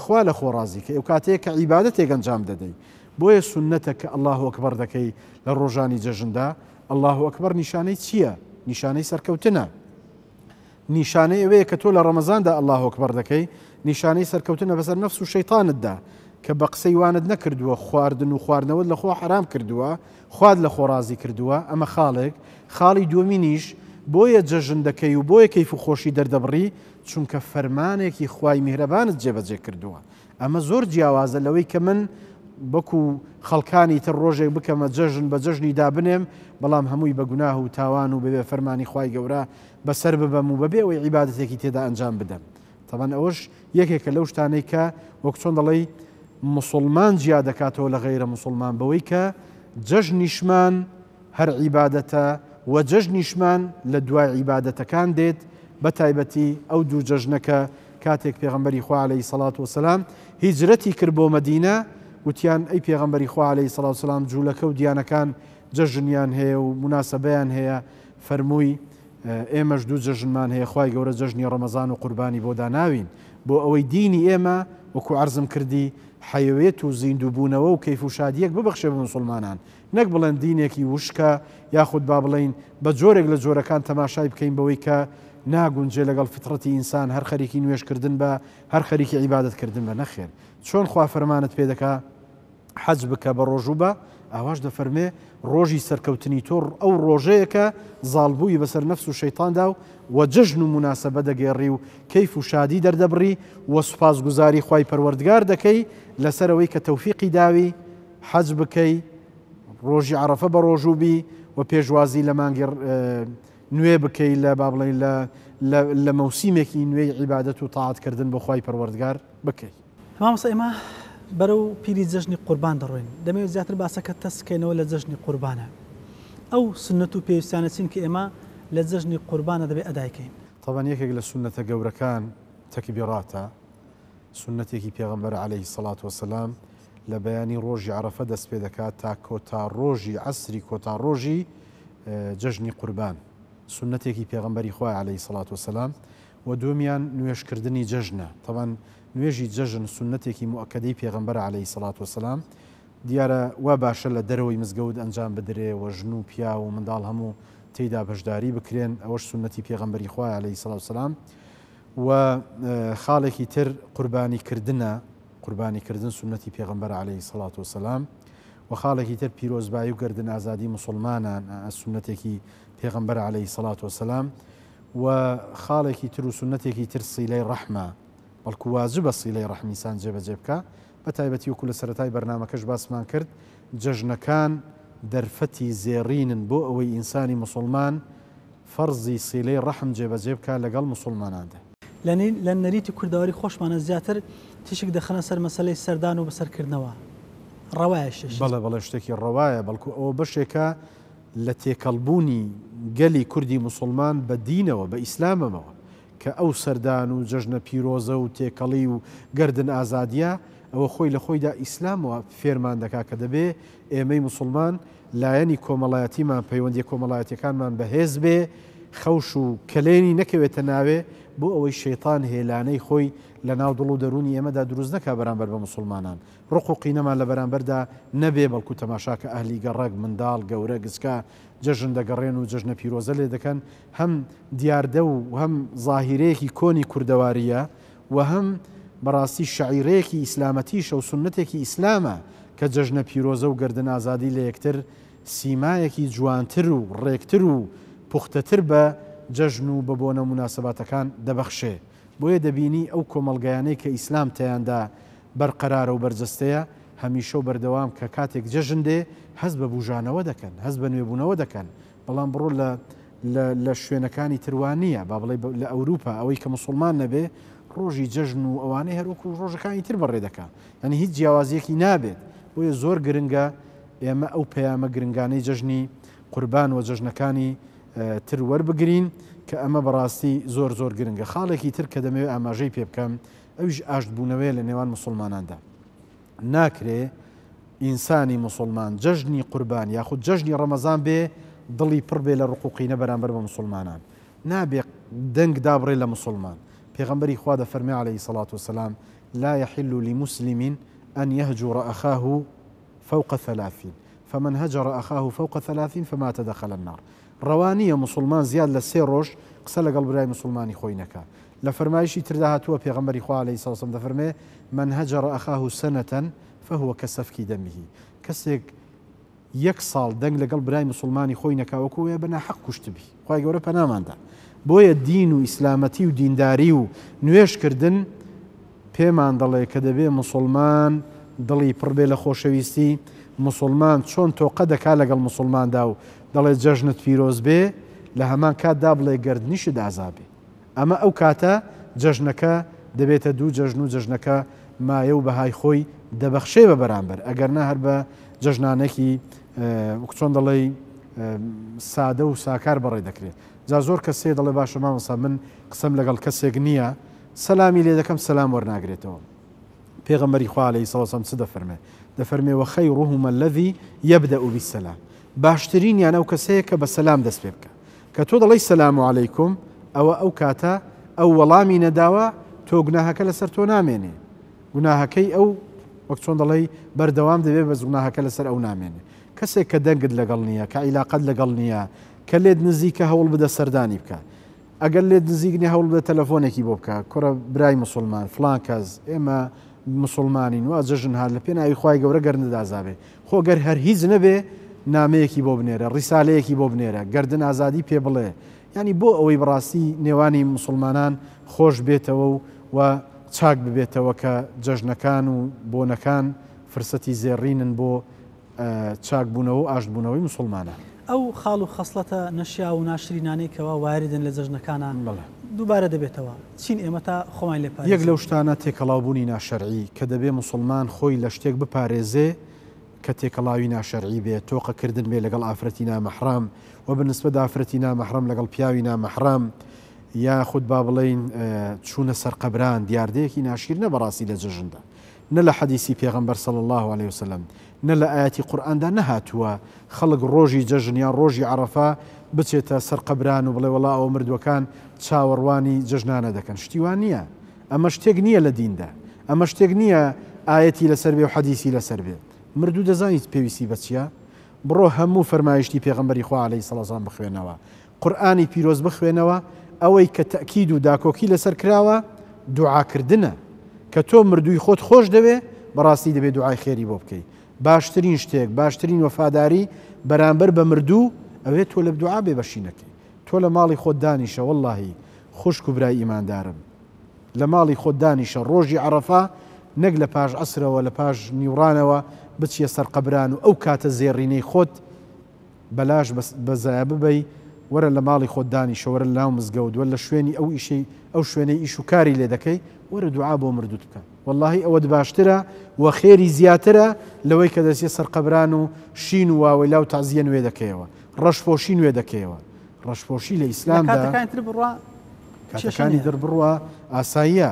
خوا لە خۆڕازیکە ئەو کاتەیە کە عیبادەتێک ئەنجام دەدەی بۆیە سنەتە کە الله ئەکبەر دەکەی لە ڕۆژانی جەژندا الله ئەکبەر نیشانەی چییە؟ نیشانەی سەرکەوتنە نیشانەی ئەوەیە کە تۆ لە ڕەمەزاندا الله ئەکبەر دەکەی نیشانەی سەرکەوتنە بەسەر نەفس و شەیطانتدا کە بە قسەی وانت نەکردووە خواردن و خواردنەوەت لە خۆ حرام کردووە خواد لە خۆڕازی کردووە ئەمە خاڵی دووەمینیش بۆیە جەژن دەکەی و بۆیە کەیف و خۆشی دەردەبڕی چونکە فەرمانێکی خوای میهرەبانت جێبەجێ کردووە ئەمە زۆر جیاوازە لەوەی کە من بەکو خەڵکانی تر ڕۆژێک بکەمە جەژن بە جەژنی دابنێم بەڵام هەمووی بە گوناه و تاوان و بەبێ فەرمانی خوای گەورە بەسەر ببەم و بەبێ ئەوەی عیبادەتێکی تێدا ئەنجام بدەم تەبەن ئەوەش یەکێکە لەو شتانەی کە وەک چۆن دەڵێ مسلمان جیا دەکاتەوە لە غەیرە مسلمان بەوەی کە جەژنیشمان هەر عیبادەتە و جەژنیشمان لە دوای عیبادەتەکان دێت بە تایبەتی ئەو دوو جەژنەکە کاتێک پێغەمبەری خوا عەلەیهی سەڵات وسەلام هیجرەتی کرد بۆ مەدینە وتیان ئەی پێغەمبەری خوا عەلەیهی سەڵات وسەلام جوولەکە و دیانەکان جەژنیان هەیە و مناسبەیان هەیە فەرمووی ئێمەش دوو جەژنمان هەیە خوای گەورە جەژنی ڕەمەزان و قوربانی بۆ داناوین بۆ ئەوەی دینی ئێمە وەکو عەرزم کردی حەیەوێت و زیندووبوونەوە و کەیف و شادیەک ببەخشێ بە مسلمانان نەک بڵێن دینێکی وشکە یاخود با بڵین بە جۆرێک لە جۆرەکان تەماشای بکەین بەوەی کە ناگونجێ لەگەڵ فطرەتی ئینسان هەر خەریکی نوێشکردن بە هەر خەریکی عیبادەتکردن بە نەخێر چۆن خوا فەرمانت پێ دەکا حەج بکە بە ڕۆژوو بە ئاواش دەفەرمێ ڕۆژی سەرکەوتنی تۆ ئەو ڕۆژەیەکە زاڵبووی بەسەر نەفس و شەیطاندا و جەژن و مناسبە دەگێڕی و کەیف و شادی دەردەبڕی و سوپاسگوزاری خوای پەروەردگار دەکەی لەسەرەوەی کە تەوفیقی داوی حەج بکەی ڕۆژی عەرەفە بە ڕۆژوو بی و پێشوازی لە مانگی نوێ بکەی لە با بڵێن لە مەوسیمێکی نوێی عیبادەت و تاعاتکردن بۆ خوای پەروەردگار بکەی مامۆستا ئێمە بەرەو پیری جەژنی قوربان دەڕۆین دەمەوێت زیاتر باسەکە تەسکەینەوە لە جەژنی قوربانە ئەو سنەت و پێویستیانە چین کە ئێمە لە جەژنی قوربانە دەبێت ئەدایکەین طبعا یەکێک لە سنەتە گەورەکان تەکبیراتە سنەتێکی پێغەمبەر عەلەیهی سەڵات وەسەلام لە بەیانی ڕۆژی عەرەفە دەست پێ دەکات تا کۆتا ڕۆژی عەسری کۆتا ڕۆژی جەژنی قوربان سنەتێکی پێغەمبەری خوای عەلەیهی سەڵات وەسەلام و دووەمیان نوێژکردنی جەژنە طبعاً نوێژی جەژن سنەتێکی مؤکەدەی پێغەمبەر عەلەیهی سەڵات وەسەلام دیارە وا باشە لە دەرەوەی مزگەوت ئەنجام بدرێ و ژن و پیا و منداڵ هەموو تێیدا بەشداری بکرێن ئەوەش سنەتی پێغەمبەری خوای عەلەیهی سەڵات وەسەلام و خاڵێکی تر قوربانیکردن سنەتی پێغەمبەر عەلەیهی سەڵات وەسەلام و خاڵێکی تر پیرۆزبایی و گردن ئازادی مسلمانان سنەتێکی پێغەمبەر عەلەیهی سەڵات وەسەلام و خاڵێکی تر و سنەتێکی تر سیلەی ڕەحمە بەڵکو واجبە سیلەی ڕەحمیسان جێبەجێ بکە بە تایبەتی وەکو لە سەرەتای بەرنامەکەش باسمان کرد جەژنەکان دەرفەتی زێڕینن بۆ ئەوەی ئینسانی مسلمان فەرزی سیلەی ڕەحم جێبەجێ بکە لەگەڵ مسلماناندا لە نەریتی کورداوەری خۆشمانە زیاتر تیشک دەخەنە سەر مەسەلەی سەردان و بەسەرکردنەوە ڕەوایە بەڵێ شتێکی ڕەوایە بەڵکو ئەوە بەشێکە لە تێکەڵبوونی گەلی کوردی مسلمان بە دینەوە بە ئیسلامەوە کە ئەو سەردان و جەژنە پیرۆزە و تێکەڵی و گردن ئازادیە ئەوە خۆی لە خۆیدا ئیسلامەوە فێرمان دەکا کە دەبێ ئێمەی مسلمان لایەنی کۆمەڵایەتیمان پەیوەندی کۆمەڵایەتیەکانمان بەهێز بێ خەوش و کلێنی نەکەوێتە ناوێ بۆ ئەوەی شەیطان هێلانەی خۆی لە ناو دڵ و دەرونی ئێمەدا دروست نەکا بەرامبەر بە مسلمانان ڕق و قینەمان لە بەرامبەردا نەبێ بەڵکو تەماشاکە ئەهلی گەڕەک منداڵ گەورە گچکە جەژن دەگەڕێن و جەژنە پیرۆزە لێ دەکەن هەم دیاردە و هەم زاهیرەیەکی کۆنی کوردەواریە و هەم بەڕاستی شعیرەیەکی ئیسلامەتیشە و سنەتێکی ئیسلامە کە جەژنە پیرۆزە و گردن ئازادی لە یەکتر سیمایەکی جوانتر و ڕێکتر و پوختەتر بە جەژن و بەبوونە مناسباتەکان دەبەخشێ بۆیە دەبینی ئەو کۆمەڵگەیانەی کە ئیسلام تەیاندا بەرقەرارە و بەرجەستەیە هەمیشە و بەردەوام کە کاتێک جەژن دێ هەست بە بوژانەوە دەکەن هەست بە نوێبوونەوە دەکەن بەڵام بڕۆ لە شوێنەکانی تروانیە با بڵێ لە ئەوروپا ئەوەی کە مسلمان نەبێ ڕۆژی جەژن و ئەوانەی هەروەکو ڕۆژەکانی تر بەڕێ دەکا ینی هیچ جیاوازیەکی نابێت بۆیە زۆر گرنگە ئێمە ئەو پەیامە گرنگانەی جەژنی قوربان و جەژنەکانی تر وەربگرین کە ئەمە بەڕاستی زۆر زۆر گرنگە خاڵێکی تر کە دەمەوێت ئاماژەی پێ بکەم ئەویش ئاشتبوونەوەی لە نێوان مسلماناندا ناکرێ ئینسانی مسلمان جەژنی قوربان یاخود جەژنی ڕەمەزان بێ دڵی پڕ بێ لە ڕقوقینە بەرامبەر بە مسلمانان نابێ دەنگ دابڕێ لە مسلمان پێغەمبەری خوا دەفەرمێ عەلەیهی سەڵات وسەلام لا يحل لمسلم أن يهجر أخاه فوق 3 فمن هجر أخاه فوق 3 فمات دخل النار ڕەوانیە مسلمان زیاد لە 3 ڕۆژ قسە لەگەڵ برای مسلمانی خۆی نەکا لە فەرمایشی تردا هاتووە پێغەمبەری خوا عەلەیهی سەڵات وسەلام دەفەرمێ من هەجر أخاه سنة فهو كسفك دمه کەسێک 1 ساڵ دەنگ لەگەڵ برای مسلمانی خۆی نەکاوەکوێ بە ناحەق کوشتبی خوای گەورە پەناماندا بۆیە دین و ئیسلامەتی و دینداری و نوێژکردن پێمان دەڵێ کە دەبێ مسلمان دڵی پڕ بێ لە خۆشەویستی مسلمان چۆن تۆقە دەکا لەگەڵ مسلماندا و دەڵێ جەژنت پیرۆز بێ لە هەمان کاتدا بڵێ گردنیشت ئازابێ ئەمە ئەو کاتە جەژنەکە دەبێتە دوو جەژن و جەژنەکە مایە و بەهای خۆی دەبەخشێ بە بەرامبەر ئەگەرنا هەر بە جەژنانێکی چۆن دەڵێ سادە و ساکار بەڕێ دەکرێت جا زۆر کەسێ دەڵێ باشە مامۆستا من قسەم لەگەڵ کەسێک نییە سەلامی لێ دەکەم سەلام وەرناگرێتەوە پێغەمبەری خوا عەلەیهی سەڵات وسەلام چ دەفەرمێ وەخەیڕوهم الذی یەبدأ بالسەلام باشترینیان ئەو کەسەیە کە بە سەلام دەست پێ بکە کە تۆ دەڵێی سەلام عەلەیکوم ئەو کاتە ئەو وەڵامی نەداوە تۆ گوناهەکە لەسەر تۆ نامێنێ گوناهەکەی ئەو وەک چۆن دەڵێی بەردەوام دەبێت بە گوناهەکە لەسەر ئەو نامێنێ کەسێک کە دەنگت لەگەڵ نییە کە عیلاقەت لەگەڵ نییە کە لێت نزیکە هەوڵ بدە سەردانی بکە ئەگەر لێت نزیک نیە هەوڵ بدە تەلەفۆنێکی بۆ بکە کوڕە برای مسلمان فڵان کەس ئێمە مسلمانین وا جەژن هات لە پێ ناوی خوای گەورە گەرنەدازابێ خۆ گەر هەر هیچ نەبێ نامەیەکی بۆ بنێرە ڕیسالەیەکی بۆ بنێرە گەردن ئازادی پێ بڵێ ینی بۆ ئەوەی بەڕاستی نێوانی مسلمانان خۆش بێتەوە و چاک ببێتەوە کە جەژنەکان و بۆنەکان فرسەتی زێڕینن بۆ چاکبوونەوە و ئاشتبوونەوەی مسلمانە ئەو خاڵ و خەسڵەتە نەشیا و ناشرینانەی کەوا واردن لە جەژنەکانان دووبارە دەبێتەوە چین ئێمە تا خۆمان لێ یەک لەو شتانە تێکەڵاوبوونی ناشەرعی کە دەبێ مسلمان خۆی لە شتێک بپارێزێ کە تێکەڵاوی ناشەرعی بێت تۆقەکردن بێ لەگەڵ ئافرەتی نامەحرام و بنسبە ئافرەتی نامەحرام لەگەڵ پیاوی نامەحرام یا خود با بڵێین چوونە سەر قەبران دیاردەیەکی ناشیر نە بەڕاستی لە جەژندا نە لە حەدیسی پێغەمبەر صلی الله عليه وسلم نە لە ئاەتی قورئاندا نەهاتووە خەڵک ڕۆژی جەژن یان ڕۆژی عەرەفا بچێتە سەر قەبران و بڵێ وەڵا ئەو مردووەکان چاوەڕوانی جەژنانە دەکەن شتیوان نییە ئەمە شتێک نییە لە دیندا ئەمە شتێک نییە ئاەتی لەسەر بێ و حەدیسی لەسەر بێ مردوو دەزانیت پێویستی بە چییە بڕۆ هەموو فەرمایشتی پێغەمبەری خوا عەلەیهی سەڵات وسەلام بخوێنەوە قورئانی پیرۆز بخوێنەوە ئەوەی کە تەئکید و داکۆکی لەسەر کراوە دوعاکردنە کە تۆ مردووی خۆت خۆش دەوێ بەڕاستی دەبێت دوعای خێری بۆ بکەیت باشترین شتێک باشترین وەفاداری بەرامبەر بە مردوو ئەوێت تۆ لە دوعا بێ بەشینەکەی تۆ لە ماڵی خۆت دانیشە وەڵڵاهی خوشک و برای ئیماندارم لە ماڵی خۆت دانیشە ڕۆژی عەرەفا نەک لە پاش عەسرەوە لە پاش نیوڕانەوە بچیە سەر قەبران و ئەو کاتە زێڕینەی خۆت بەلاش بەزایە ببەی وەرە لە ماڵی خۆت دانیشە وەرە لە ناو مزگەوت وەرە لە شوێنی ئەو ئیشەی ئەو شوێنەی ئیش و کاری لێ دەکەی وەرە دوعا بۆ مردووت بکە واللهی ئەوە باشترە و خێری زیاترە لەوەی کە دەچێت سەر قەبران و شین و واوەی لاو تەعزیە نوێ دەکەیەوە ڕەشپۆشی نوێ دەکەیەوە ڕەشپۆشی لە ئیسلامدا کاتەکانی در بڕوە ئاساییە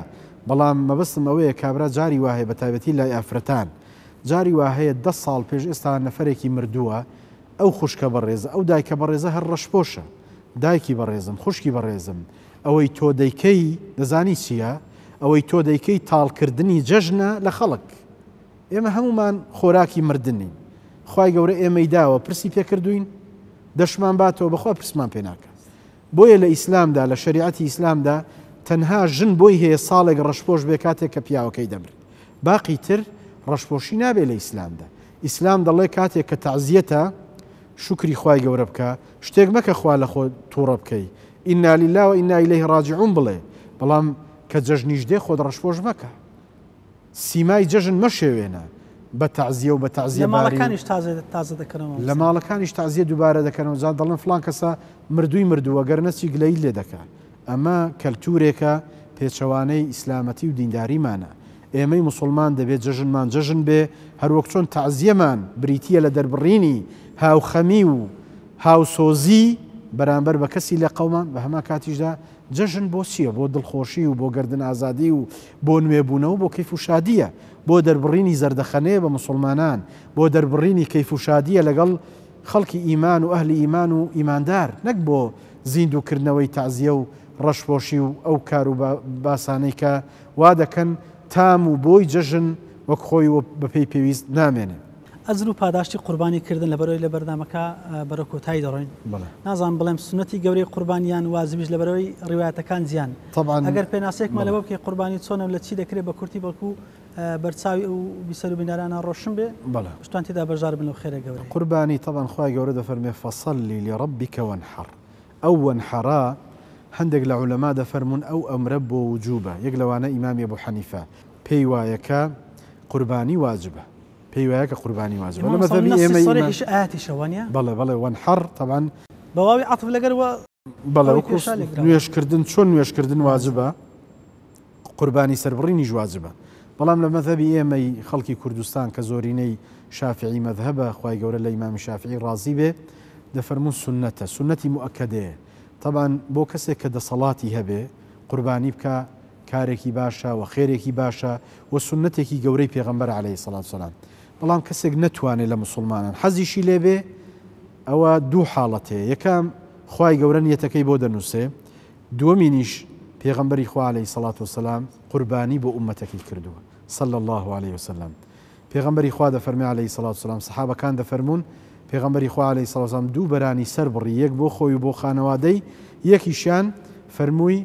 بەڵام مەبەستم ئەوەیە کابرا جاری وهەیە بە تایبەتی لای ئافرەتان جاری وهەیە 10 ساڵ پێش ئێستا نەفەرێکی مردووە ئەو خوشکە بەڕێزە ئەو دایکە بەڕێزە هەر ڕەشپۆشە دایکی بەڕێزم خوشکی بەڕێزم ئەوەی تۆ دەیکەی دەزانی چییە ئەوەی تۆ دەیکەی تاڵکردنی جەژنە لە خەڵک ئێمە هەمومان خۆراکی مردنین خوای گەورە ئێمەی داوە پرسی پێکردوین دەشمان باتەوە بەخوا پرسمان پێ ناکە بۆیە لە ئیسلامدا لە شریعەتی ئیسلامدا تەنها ژن بۆی هەیە ساڵێک ڕەشپۆش بێ کاتێک کە پیاوەکەی دەمرێت باقی تر ڕەشپۆشی نابێ لە ئیسلامدا ئیسلام دەڵێ کاتێک کە تەعزیەتە شکری خوای گەورە بکە شتێک مەکە خوا لە خۆ تووڕە بکەی ئینا لیلا و ئینا ئیلەیهی ڕاجعون بڵێ بەڵام کە جەژنیش دێ خۆت ڕەشپۆش مەکە سیمای جەژن مەشێوێنە بە تەعزیە و بە تەعزیە باری لە ماڵەکانیش تەعزیە دووبارە دەکەنەوە جا دەڵێن فڵان کەسە مردووی مردووە گەرنەچی گلەی لێ دەکات ئەمە کەلتورێکە پێچەوانەی ئیسلامەتی و دینداریمانە ئێمەی موسڵمان دەبێت جەژنمان جەژن بێ هەروەک چۆن تەعزیەمان بریتیە لە دەربڕینی هاوخەمی و هاوسۆزی بەرامبەر بە کەسی لە قەومان بە هەما کاتیشدا جەژن بۆ چییە بۆ دڵخۆشی و بۆ گردن ئازادی و بۆ نوێبوونەوە بۆ کەیف و شادیە بۆ دەربڕینی زەردەخەنەیە بە مسلمانان بۆ دەربڕینی کەیف و شادیە لەگەڵ خەڵکی ئیمان و ئەهلی ئیمان و ئیماندار نەک بۆ زیندووکردنەوەی تەعزیە و ڕەشپۆشی و ئەو کار و باسانەی کە وا دەکەن تام و بۆی جەژن وەک خۆی بەپێی پێویست نامێنێ ئەزر و پاداشتی قوربانیکردن لەبەرەوەی لە بەردامەکە بەرە کۆتایی دەڕۆین نازان بڵێم سنەتی گەورەی قوربانیان وازبیش لەبەرەوەی ڕیوایەتەکان زیان ئەگەر پێناسەیەکمان لەوە بکەی قوربانی چۆنە لە چی دەکرێت بە کورتی بەڵکو بەرچاوی و بیسەر و بینارانە ڕۆشن بێ شتوان تێدا بەژار بن و خێرە گەورەی قوربانی طبعا خوای گەورە دەفەرمێ فەصەلی لڕەبیکە وەنحەڕ ئەو وەنحەڕا هەندێک لە عولەما دەفەرمون ئەو ئەمرە بۆ وجوبە یەک لەوانە ئیمامی ئەبوو حەنیفە پێی وایەکە قوربانی واجبە پێی وایە کە قوربانی واجبە لە مەذهبی ئێمە ئاەتی شەوانە بەڵێ وەنحەڕ طبعا بەواوی عەطف لەگەرەوە بەڵێ نوێشکردن چۆن نوێشکردن واجبە قوربانی سەربڕینیش واجبە بەڵام لە مەذهبی ئێمەی خەڵکی کوردستان کە زۆرینەی شافعی مەذهبە خوای گەورە لە ئیمامی شافعی ڕازی بێ دەفەرمون سنەتە سنەتی مؤکەدەیە طبعا بۆ کەسێک کە دەسەڵاتی هەبێ قوربانی بکە کارێکی باشە و خێرێکی باشە و سنەتێکی گەورەی پێغەمبەر عەلەیهی سەڵات وسەلام بەڵام کەسێک نەتوانێت لە مسلمانان حەزیشی لێبێ ئەوە دوو حاڵەتەیە یەکەم خوای گەورە نیەتەکەی بۆ دەنووسێ دووەمینیش پێغەمبەری خوا عەلەیهی سەڵات وسەلام قوربانی بۆ ئومەتەکەی کردووە صلی الله عليه وسلم پێغەمبەری خوا دەفەرمێ عەلەیهی سەڵات وسەلام سەحابەکان دەفەرمون پێغەمبەری خوا عەلەیهی سەڵات وسەلام دوو بەرانی سەر بڕی یەک بۆ خۆی و بۆ خانەوادەی یەکیشیان فەرمووی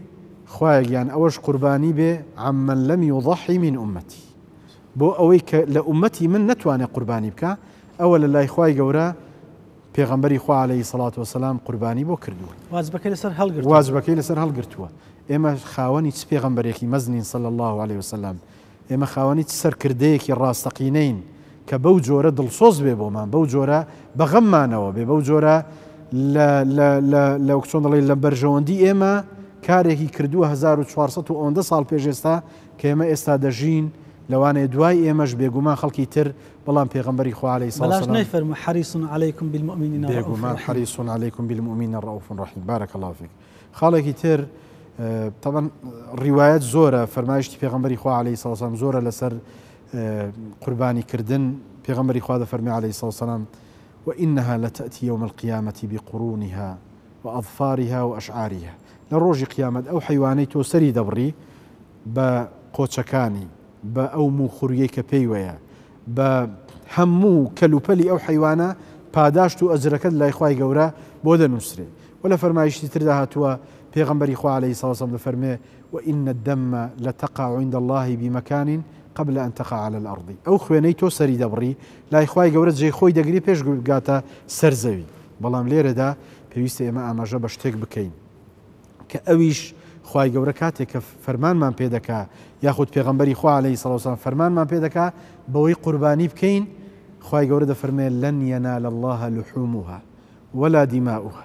خوایەگیان ئەوەش قوربانی بێ عەمەن لەم یوضەحی من ئومەتی بۆ ئەوەی کە لە ئومەتی من نەتوانێت قوربانی بکە ئەوە لە لای خوای گەورە پێغەمبەری خوا عەلەیهی سەڵات وسەلام قوربانی بۆ کردووە واجبەکەی لەسەر هەڵگرتووە ئێمە خاوەنی چ پێغەمبەرێکی مەزنین صلی الله عليه وسلم ئێمە خاوەنی چ سەرکردەیەکی ڕاستەقینەین کە بەو جۆرە دڵسۆز بێ بۆمان بەو جۆرە بەغەممانەوە بێ بەو جۆرە لە چۆن دەڵێ لە بەرژەوەندی ئێمە کارێکی کردووە 1400 ساڵ پێش ئێستا کە ئێمە ئێستا دەژین لەوانەیە دوای ئێمەش بێگومان خەڵکی تر بەڵام پێغەمبەری خوا عەلەیهی سەڵات وسەلام نەیفەرموو حەریص عەلەیکم بالمؤمنین بێگومان حەریص عەلەیکم بالمؤمنین ڕەوف ڕەحیم بارەک الله فیک خاڵێکی تر طبعا ڕیوایەت زۆرە فەرمایشتی پێغەمبەری خوا عەلەیهی سەڵات وسەلام زۆرە لەسەر قوربانی کردن پێغەمبەری خوا دەفەرمێ عليه الصلاة والسلام وإنها لتأتي يوم القيامة بقرونها وأظفارها وأشعارها لروج قيامة أو حيواني تو سري دبري بقوتشكاني بأو موخوريي كبيويا بهمو كلوبلي أو حيوانا پاداشت و ئەجرەکەت لای خوای گەورە بۆ دەنووسرێ ولا فەرمایشتی تردا هاتووە پێغەمبەری خوا عليه الصلاة والسلام دەفەرمێ وإن الدم لتقع عند الله بمكان قبل أن تقع على الأرض أو خوێنەی تۆ سەری دەبڕی لای خوای گەورە جێی خۆی دەگری پێش گاتە سەرزەوی بەڵام لێرەدا پێویستە ئێمە ئاماژە بە شتێک بکەین کە ئەویش خوای گەورە کاتێک کە فەرمانمان پێ دەکا یاخود پێغەمبەری خوا عليه الصلاة والسلام فەرمانمان پێ دەکا بەوەی قوربانی بکەین خوای گەورە دەفەرمێ لن ينال الله لحومها ولا دماؤها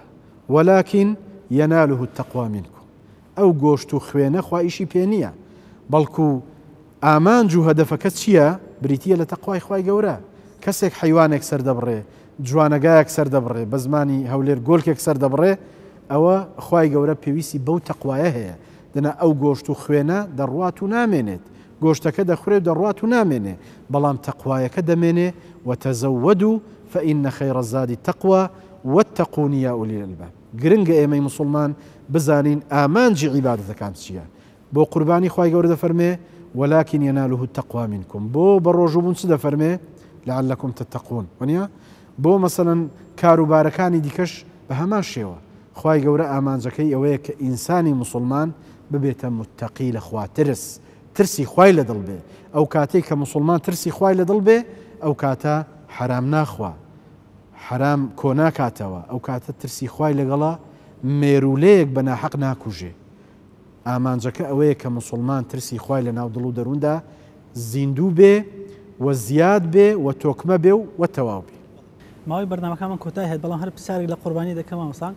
ولكن يناله التقوى منكم ئەو گۆشت و خوێنە خوا ئیشی پێ نییە بەڵکو ئامانج و هەدەفەکە چییە بریتیە لە تەقوای خوای گەورە کەسێک حیوانێک سەردەبڕێ جوانەگایەک سەردەبڕێ بە زمانی هەولێر گۆلکێک سەردەبڕێ ئەوە خوای گەورە پێویستی بەو تەقوایە هەیە دەنا ئەو گۆشت و خوێنە دەڕوات و نامێنێت گۆشتەکە دەخورێت دەڕوات و نامێنێ بەڵام تەقوایەکە دەمێنێ وتزودوا فإن خير الزاد التقوى واتقون يا أولي الألباب گرنگە ئێمەی مسلمان بزانین ئامانجی عیبادەتەکان چییە بۆ قوربانی خوای گەورە دەفەرمێ ولكن يناله التقوى منكم بۆ بەڕۆژوبوون چ دەفەرمێ لعلكم تتقون وەنیە بۆ مەسەڵەن کاروبارەکانی دیکەش بە هەمان شێوە خوای گەورە ئامانجەکەی ئەوەیە کە ئینسانی مسلمان ببێتە متتەقی لە خوا ترسی خوای لە دڵ بێ ئەو کاتێک کە مسلمان ترسی خوای لە دڵ بێ ئەو کاتە حرام ناخوا حرام کۆ ناکاتەوە ئەو کاتە ترسی خوای لەگەڵا مێرولەیەک بە ناحەق ناکوژێ ئامانجەکە ئەوەیە کە مسلمان ترسی خوای لە ناو دڵ و دەرووندا زیندوو بێ و زیاد بێ و تۆکمە بێ و تەواو بێ ماوەی بەرنامەکەمان کۆتای هەیە بەڵام هەر پرسیارێک لە قوربانی دەکەم مامۆستا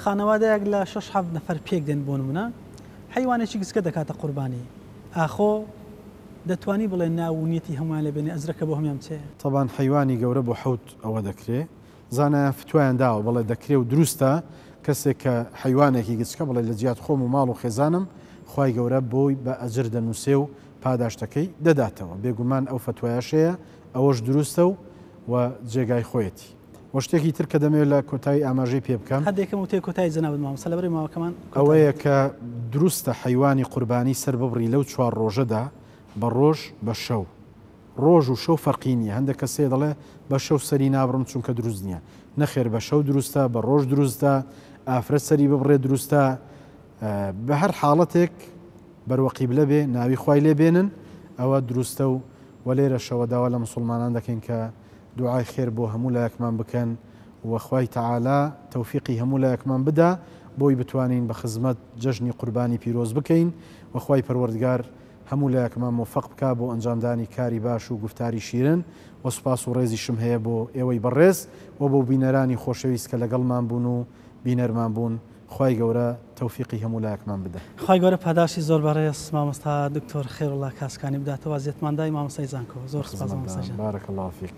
خانەوادەیەک لە 6-7 نەفەر پێک دێن بۆ نمونە حیوانێکی گسکە دەکاتە قوربانی ئاخۆ دەتوانی بڵێ ناونیەتی هەمووان لە بێنێ ئەزرەکە بۆ هەمیان چێ طبعاً حیوانی گەورە بۆ حەوت ئەوە دەکرێ زانە فتوایان داوە بەڵێ دەکرێ و دروستە کەسێک کە حیوانێکی گچکە بڵێ لە جیات خۆم و ماڵ و خێزانم خوای گەورە بۆی بە ئەجر دەنووسێ و پاداشتەکەی دەداتەوە بێگومان ئەو فتوایەشەیە ئەوەش دروستە و جێگای خۆیەتی وە شتێکی تر کە دەمەوێت لە کۆتایی ئاماژەی پێ بکەم هەردێکم و تێ کۆتایی جەنابەت مامۆستا لەبەرەی ماوەکەمان ئەوەیە کە دروستە حیوانی قوربانی سەر ببڕی لەو 4 ڕۆژەدا بە ڕۆژ بە شەو ڕۆژ و شەو فەرقی نییە هەندێک کەسێ دەڵێ بە شەو سەری نابڕم چونکە دروست نییە نەخێر بە شەو دروستە بە ڕۆژ دروستە ئافرەت سەری ببڕێ دروستە بە هەر حاڵەتێک بەروەقیبلە بێ ناوی خوای لێ بێنن ئەوە دروستە و وەلێرە شەوە داوا لە مسلمانان دەکەین کە دوعای خێر بۆ هەموو لایەکمان بکەن وەخوای تەعالا تەوفیقی هەموو لایەکمان بدا بۆی بتوانین بە خزمەت جەژنی قوربانی پیرۆز بکەین وەخوای پەروەردگار هەموو لایەکمان مۆفەق بکا بۆ ئەنجامدانی کاری باش و گفتاری شیرن و سوپاس و ڕێزیشم هەیە بۆ ئێوەی بەڕێز و بۆ بینەرانی خۆشەویست کە لەگەڵمان بوون و بینەرمان بوون خوای گەورە تەوفیقی هەموو لایەکمان بدە خوای گەورە پاداشی زۆر بەڕێز مامۆستا دکتۆر خێرڵا کاسکانی بداتەوە زیێتماندای مامۆستای زانکۆ زۆر سپاس مامۆستاجان بارەک الله فیک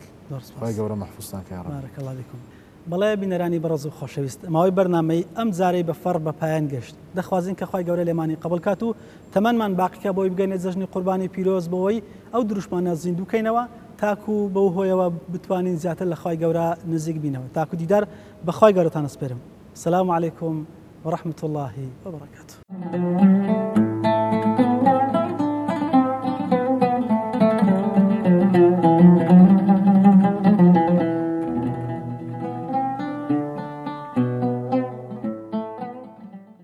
خوای گەورە مەحفوظتان کە بارەک الله بیکم بەڵێ بینەرانی بەڕێز و خۆشەویست ماوەی بەرنامەی ئەم جارەی بە فەڕ بە پایان گەشت دەخوازین کە خوای گەورە لێمانی قبول کات و تەمەنمان باقیکە بۆی بگەینە جەژنی قوربانی پیرۆز بەوەی ئەو دروشمانە زیندوو بکەینەوە تاکو بەو هۆیەوە بتوانین زیاتر لە خوای گەورە نزیک بینەوە تاکو دیدار بە خوای گەورەتان ئەسپێرم. السلام علیکم ورحمة الله وبركاته.